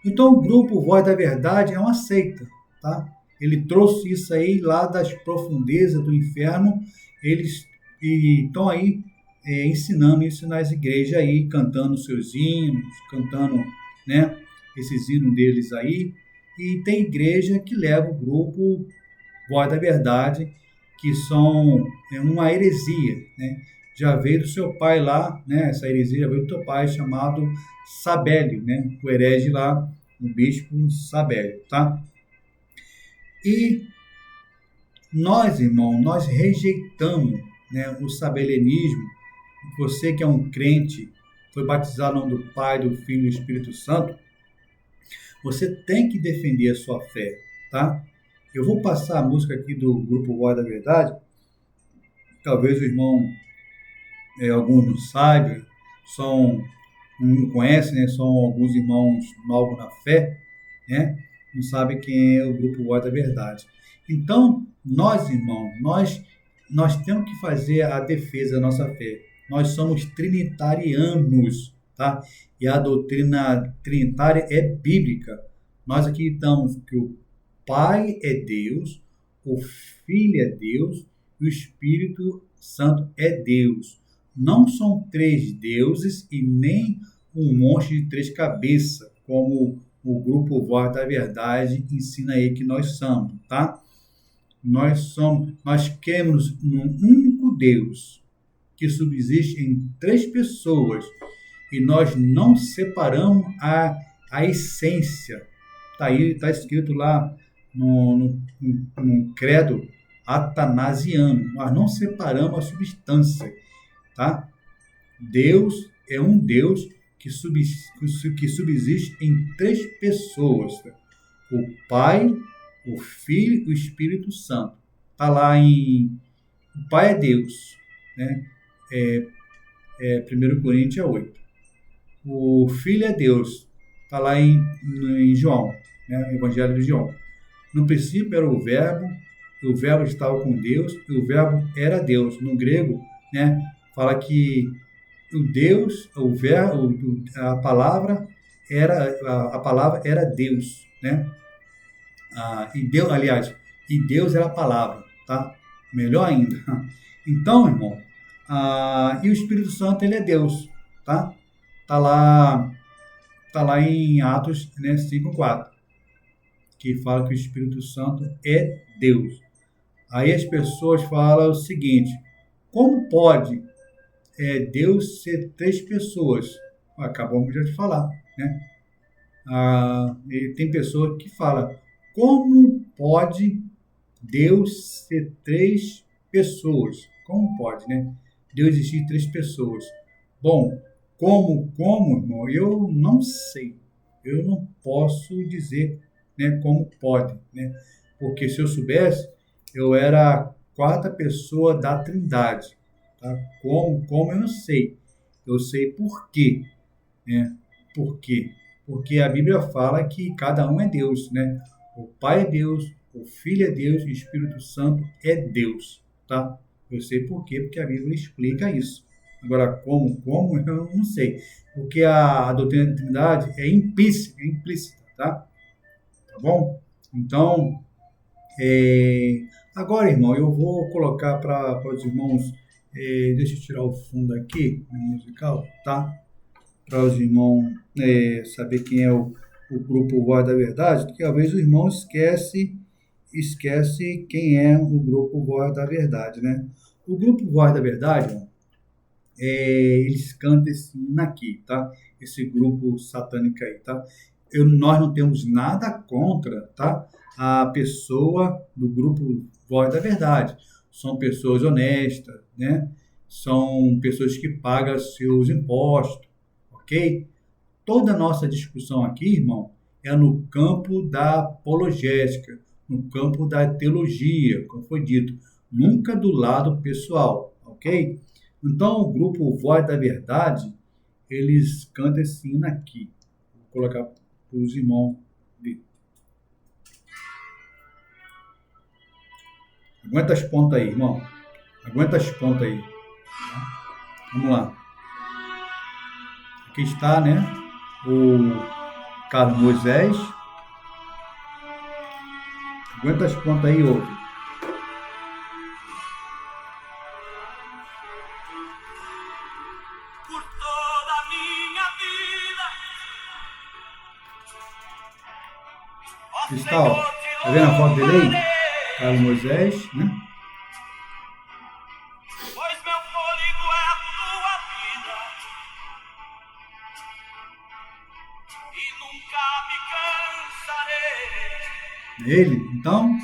então o grupo Voz da Verdade é uma seita, tá? Ele trouxe isso aí lá das profundezas do inferno, eles estão aí ensinando isso nas igrejas aí, cantando seus hinos, cantando, né, esses hinos deles aí, e tem igreja que leva o grupo Voz da Verdade, que são uma heresia, né? Já veio do seu pai lá, né? Essa heresia já veio do teu pai, chamado Sabélio, né? O herege lá, o bispo Sabélio, tá? E nós, irmão, nós rejeitamos, né, o sabelianismo. Você que é um crente, foi batizado no nome do Pai, do Filho e do Espírito Santo, você tem que defender a sua fé, tá? Eu vou passar a música aqui do grupo Voz da Verdade. Talvez o irmão, alguns não saibam, não conhecem, né? São alguns irmãos novos na fé, né? Não sabem quem é o grupo Voz da Verdade. Então, nós, irmãos, nós temos que fazer a defesa da nossa fé. Nós somos trinitarianos, tá? E a doutrina trinitária é bíblica. Nós aqui estamos que o Pai é Deus, o Filho é Deus e o Espírito Santo é Deus. Não são três deuses e nem um monte de três cabeças, como o grupo Voz da Verdade ensina aí que nós somos, tá? Nós cremos num único Deus que subsiste em três pessoas e nós não separamos a essência. Tá aí, tá escrito lá no credo atanasiano. Nós não separamos a substância, tá? Deus é um Deus que subsiste em três pessoas: tá? O Pai, o Filho e o Espírito Santo. Está lá o Pai é Deus, né? 1 Coríntios 8. O Filho é Deus. Está lá em João, né? Evangelho de João. No princípio era o Verbo estava com Deus, e o Verbo era Deus. No grego, né? Fala que o Deus, o Verbo, a palavra era Deus, né? E Deus era a palavra, tá? Melhor ainda. Então, irmão, e o Espírito Santo, ele é Deus, tá? Tá lá em Atos, né, 5:4, que fala que o Espírito Santo é Deus. Aí as pessoas falam o seguinte: como pode Deus ser três pessoas. Acabamos já de falar, né? E tem pessoa que fala, como pode Deus ser três pessoas? Como pode, né? Deus existir três pessoas. Bom, como, irmão? Eu não sei. Eu não posso dizer, né, como pode, né? Porque se eu soubesse, eu era a quarta pessoa da Trindade, tá? Como eu não sei. Eu sei por quê, né? Por quê? Porque a Bíblia fala que cada um é Deus, né? O Pai é Deus, o Filho é Deus e o Espírito Santo é Deus, tá? Eu sei por quê, porque a Bíblia explica isso. Agora, como, eu não sei. Porque a doutrina da Trindade é implícita, tá? Tá bom? Então, agora, irmão, eu vou colocar para os irmãos, deixa eu tirar o fundo aqui, no musical, tá? Para os irmãos saber quem é o grupo Voz da Verdade, porque às vezes o irmão esquece quem é o grupo Voz da Verdade, né? O grupo Voz da Verdade, irmão, eles cantam esse hino aqui, tá? Esse grupo satânico aí, tá? Nós não temos nada contra, tá? A pessoa do grupo Voz da Verdade. São pessoas honestas, né? São pessoas que pagam seus impostos, ok? Toda a nossa discussão aqui, irmão, é no campo da apologética, no campo da teologia, como foi dito, nunca do lado pessoal, ok? Então, o grupo Voz da Verdade, eles cantam esse hino aqui. Vou colocar para os irmãos ver. Aguenta as pontas aí, irmão. Aguenta as pontas aí. Tá? Vamos lá. Aqui está, né? O Carlos Moisés. Aguenta as pontas aí, ouve. Está, ó. Tá vendo a foto dele aí? Carlos Moisés, né? Pois meu fôlego é a tua vida e nunca me cansarei. Ele, então.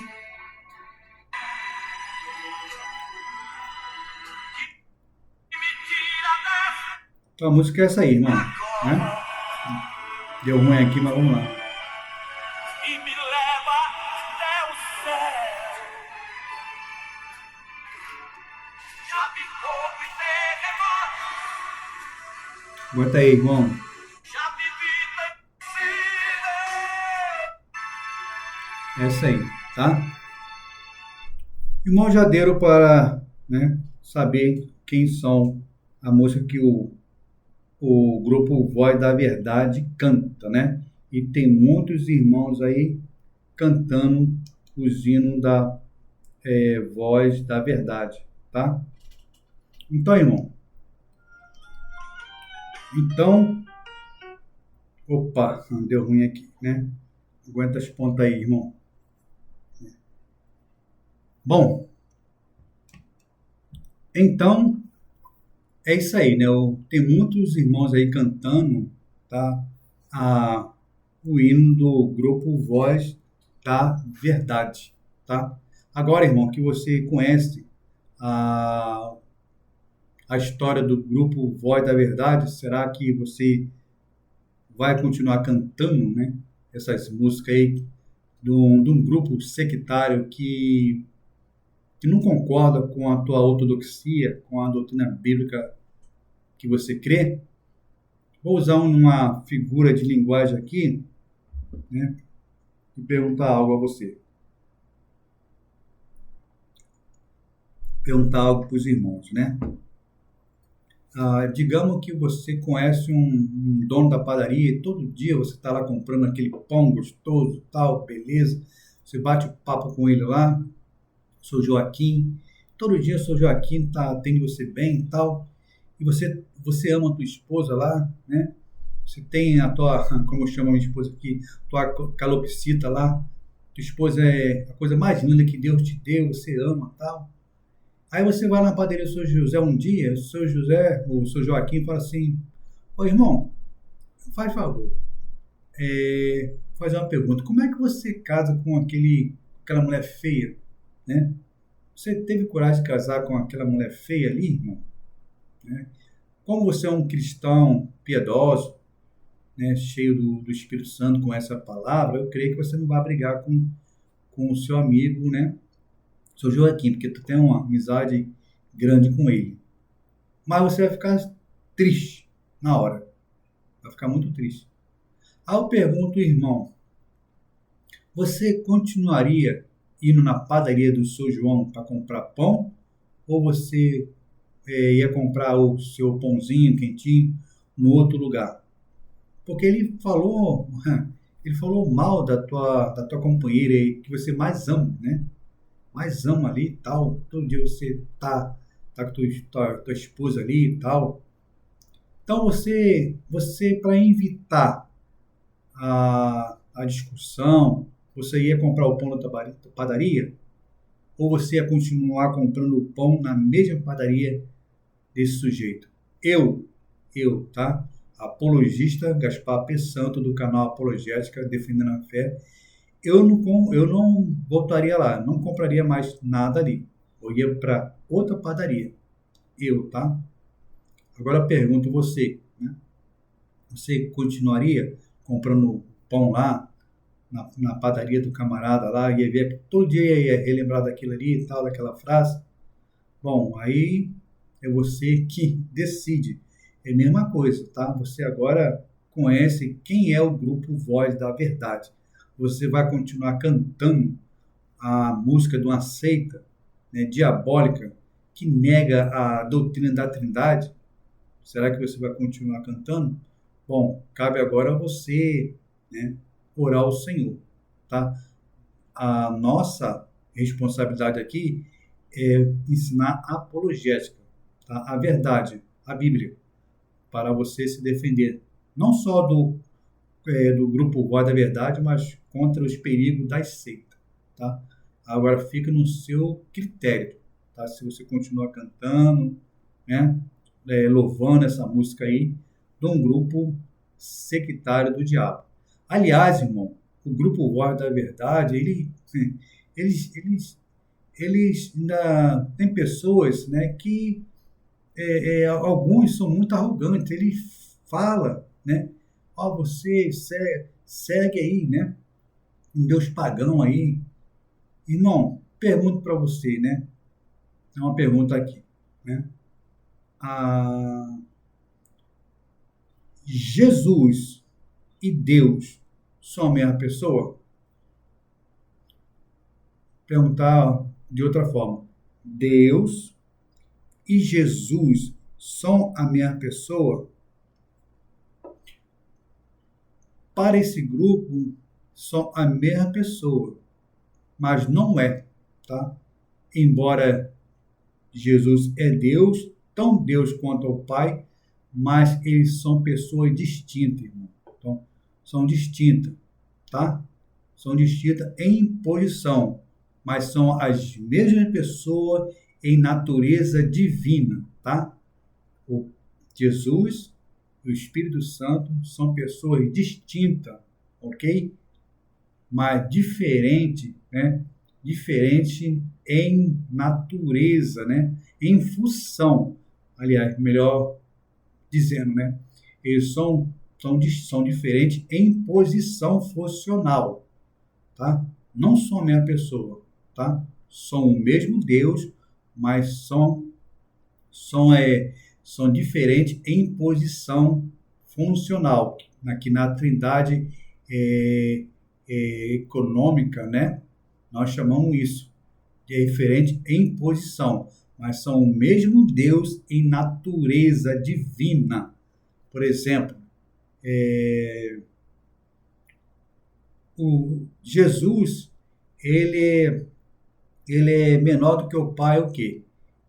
Então a música é essa aí, irmão. Né? Deu ruim aqui, mas vamos lá. Aguenta aí, irmão. Essa aí, tá? Irmão, já deram para, né, saber quem são a música que o grupo Voz da Verdade canta, né? E tem muitos irmãos aí cantando os hinos da Voz da Verdade, tá? Então, irmão. Então, opa, deu ruim aqui, né? Aguenta as pontas aí, irmão. Bom, então, é isso aí, né? Tem muitos irmãos aí cantando, tá? O hino do grupo Voz da Verdade, tá? Agora, irmão, que você conhece a história do grupo Voz da Verdade, será que você vai continuar cantando, né, essas músicas aí de um grupo sectário que não concorda com a tua ortodoxia, com a doutrina bíblica que você crê? Vou usar uma figura de linguagem aqui, né, e perguntar algo a você. Perguntar algo para os irmãos, né? Digamos que você conhece um dono da padaria e todo dia você está lá comprando aquele pão gostoso, tal, beleza. Você bate o papo com ele lá, sou Joaquim. Todo dia o seu Joaquim atende você bem e tal. E você ama a tua esposa lá, né? Você tem a tua, como eu chamo a minha esposa aqui, tua calopsita lá. Tua esposa é a coisa mais linda que Deus te deu, você ama tal. Aí você vai na padaria do seu José um dia, o seu José, o seu Joaquim fala assim, ô irmão, faz favor, fazer uma pergunta, como é que você casa com aquela mulher feia, né? Você teve coragem de casar com aquela mulher feia ali, irmão? Né? Como você é um cristão piedoso, né, cheio do Espírito Santo com essa palavra, eu creio que você não vai brigar com o seu amigo, né, seu Joaquim, porque tu tem uma amizade grande com ele. Mas você vai ficar triste na hora. Vai ficar muito triste. Aí eu pergunto, irmão, você continuaria indo na padaria do seu João para comprar pão? Ou você ia comprar o seu pãozinho quentinho no outro lugar? Porque ele falou mal da tua companheira aí, que você mais ama, né? Mais ama ali e tal. Todo dia você tá com tua esposa ali e tal. Então você para evitar a discussão, você ia comprar o pão da padaria? Ou você ia continuar comprando o pão na mesma padaria desse sujeito? Tá? Apologista Gaspar P. Santo, do canal Apologética Defendendo a Fé, eu não voltaria lá, não compraria mais nada ali. Eu ia para outra padaria. Tá? Agora eu pergunto você, né? Você continuaria comprando pão lá, na padaria do camarada lá, ia ver, todo dia ia relembrar daquilo ali e tal, daquela frase? Bom, aí é você que decide. É a mesma coisa, tá? Você agora conhece quem é o grupo Voz da Verdade. Você vai continuar cantando a música de uma seita, né, diabólica que nega a doutrina da Trindade? Será que você vai continuar cantando? Bom, cabe agora a você, né, orar ao Senhor, tá? A nossa responsabilidade aqui é ensinar a apologética, tá? A verdade, a Bíblia, para você se defender, não só do grupo Voz da Verdade, mas contra os perigos das seitas, tá? Agora fica no seu critério, tá? Se você continuar cantando, né, louvando essa música aí de um grupo sectário do diabo. Aliás, irmão, o grupo Voz da Verdade, eles ainda tem pessoas, né, que alguns são muito arrogantes. Ele fala, né? Ó, você segue aí, né? Um Deus pagão aí. Irmão, pergunto para você, né? É uma pergunta aqui, né? Jesus e Deus são a mesma pessoa? Perguntar de outra forma. Deus e Jesus são a mesma pessoa? Para esse grupo, são a mesma pessoa, mas não é, tá? Embora Jesus é Deus, tão Deus quanto o Pai, mas eles são pessoas distintas, irmão. Então, são distintas, tá? São distintas em posição, mas são as mesmas pessoas em natureza divina, tá? O Jesus e o Espírito Santo são pessoas distintas, ok? Mas diferente, né? Diferente em natureza, né? Em função, aliás, melhor dizendo, né? Eles são diferentes em posição funcional, tá? Não são a mesma pessoa, tá? São o mesmo Deus, mas são diferentes em posição funcional. Aqui na Trindade econômica, né? Nós chamamos isso de diferente em posição, mas são o mesmo Deus em natureza divina. Por exemplo, o Jesus, ele é menor do que o Pai, o quê?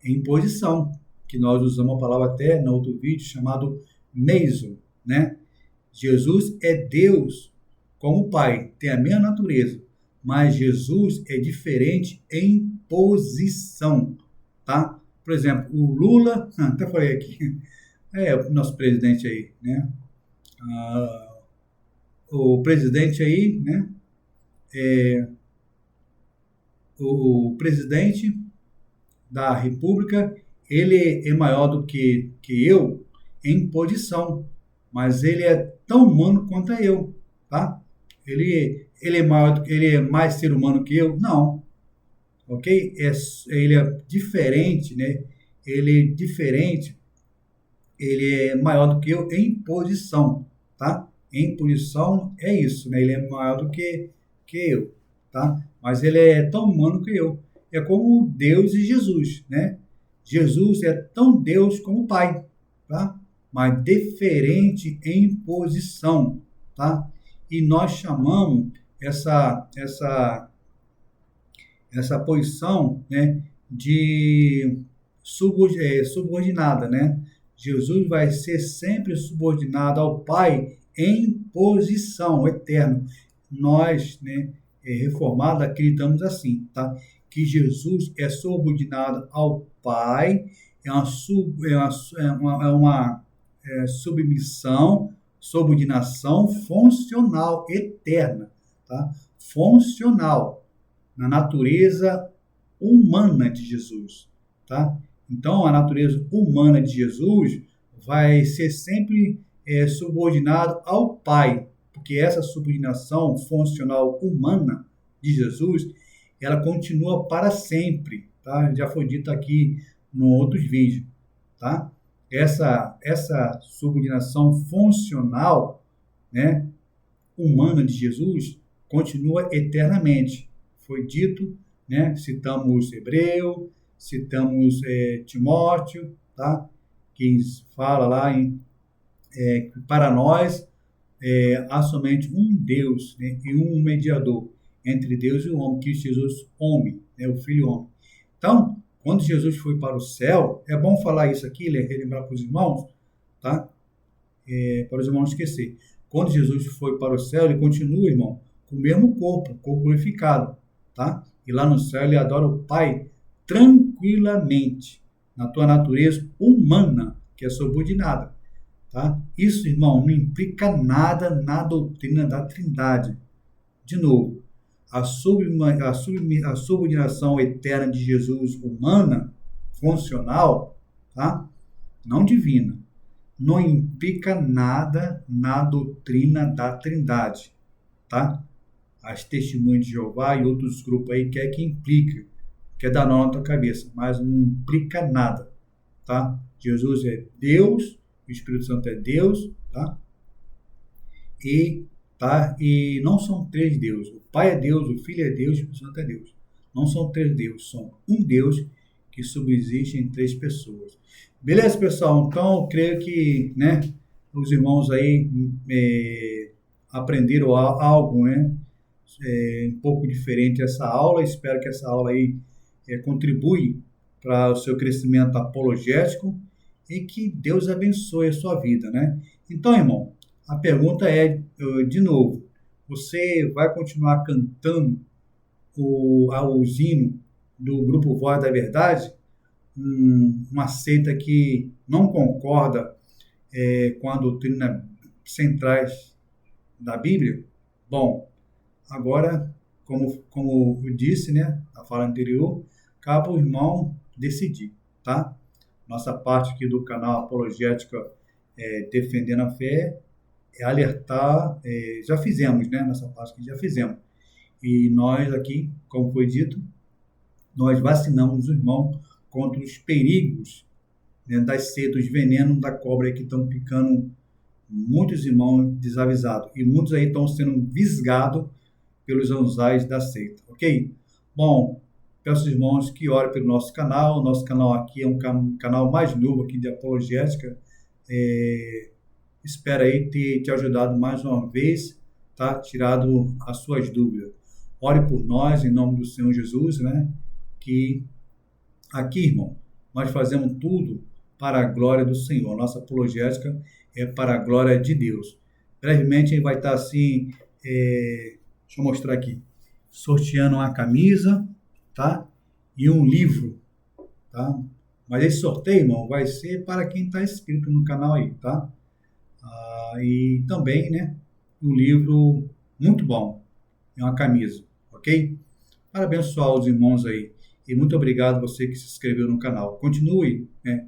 Em posição, que nós usamos a palavra até no outro vídeo, chamado meso, né? Jesus é Deus como o Pai, tem a mesma natureza, mas Jesus é diferente em posição, tá? Por exemplo, o Lula, até falei aqui, o nosso presidente aí, né? O presidente aí, né? O presidente da República, ele é maior do que eu em posição, mas ele é tão humano quanto eu, tá? Ele é maior, ele é mais ser humano que eu? Não, ok? Ele é diferente, né? Ele é diferente, ele é maior do que eu em posição, tá? Em posição é isso, né? Ele é maior do que eu, tá? Mas ele é tão humano que eu. É como Deus e Jesus, né? Jesus é tão Deus como o Pai, tá? Mas diferente em posição, tá? E nós chamamos essa posição, né, de subordinada, né? Jesus vai ser sempre subordinado ao Pai em posição eterna. Nós, né, reformados, acreditamos assim, tá? Que Jesus é subordinado ao Pai, subordinação funcional eterna, tá? Funcional na natureza humana de Jesus, tá? Então, a natureza humana de Jesus vai ser sempre subordinado ao Pai, porque essa subordinação funcional humana de Jesus, ela continua para sempre, tá? Já foi dito aqui no outros vídeos, tá? Essa subordinação funcional, né, humana de Jesus continua eternamente. Foi dito, né? Citamos Hebreu, citamos Timóteo, tá? Que fala lá para nós há somente um Deus, né? E um mediador entre Deus e o homem, Cristo Jesus, homem, né? O Filho homem. Então, quando Jesus foi para o céu, é bom falar isso aqui, relembrar para os irmãos, tá? Para os irmãos não esquecer. Quando Jesus foi para o céu, ele continua, irmão, com o mesmo corpo glorificado, tá? E lá no céu ele adora o Pai tranquilamente, na tua natureza humana, que é subordinada, tá? Isso, irmão, não implica nada na doutrina da Trindade. De novo, a subordinação eterna de Jesus humana, funcional, tá? Não divina, não implica nada na doutrina da Trindade, tá? As Testemunhas de Jeová e outros grupos aí quer que implique, quer dar nó na tua cabeça, mas não implica nada, tá? Jesus é Deus, o Espírito Santo é Deus, tá? E não são três deuses. O Pai é Deus, o Filho é Deus, o Espírito Santo é Deus. Não são três deuses, são um Deus que subsiste em três pessoas. Beleza, pessoal? Então, eu creio que, né, os irmãos aí aprenderam algo, né, um pouco diferente essa aula. Espero que essa aula aí contribui para o seu crescimento apologético e que Deus abençoe a sua vida, né? Então, irmão, a pergunta é, de novo, você vai continuar cantando o hino do Grupo Voz da Verdade? Uma seita que não concorda com a doutrina centrais da Bíblia? Bom, agora, como eu disse, né, na fala anterior, cabe ao irmão decidir, tá? Nossa parte aqui do canal Apologética Defendendo a Fé é alertar, já fizemos, né, nossa parte que já fizemos. E nós aqui, como foi dito, nós vacinamos os irmãos contra os perigos, né, das setas, os venenos da cobra que estão picando muitos irmãos desavisados. E muitos aí estão sendo visgados pelos anzais da seita, ok? Bom, peço aos irmãos que orem pelo nosso canal. O nosso canal aqui é um canal mais novo aqui de apologética. Espero aí ter te ajudado mais uma vez, tá? Tirado as suas dúvidas. Ore por nós, em nome do Senhor Jesus, né? Que aqui, irmão, nós fazemos tudo para a glória do Senhor. Nossa apologética é para a glória de Deus. Brevemente, a gente vai estar assim, deixa eu mostrar aqui, sorteando uma camisa, tá? E um livro, tá? Mas esse sorteio, irmão, vai ser para quem está inscrito no canal aí, tá? E também, né, um livro muito bom, é uma camisa, ok? Para abençoar os irmãos aí. E muito obrigado a você que se inscreveu no canal. Continue, né,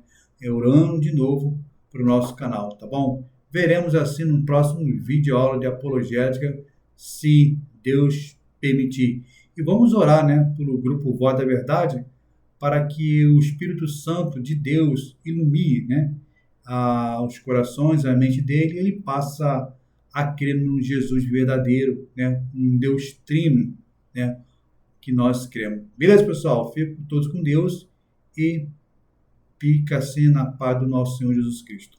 orando de novo para o nosso canal, tá bom? Veremos assim no próximo vídeo aula de apologética, se Deus permitir. E vamos orar, né, pelo grupo Voz da Verdade, para que o Espírito Santo de Deus ilumine, né, os corações, a mente dele, e ele passa a crer no Jesus verdadeiro, né, um Deus trino, né, que nós cremos. Beleza, pessoal? Fico todos com Deus e fica assim na paz do nosso Senhor Jesus Cristo.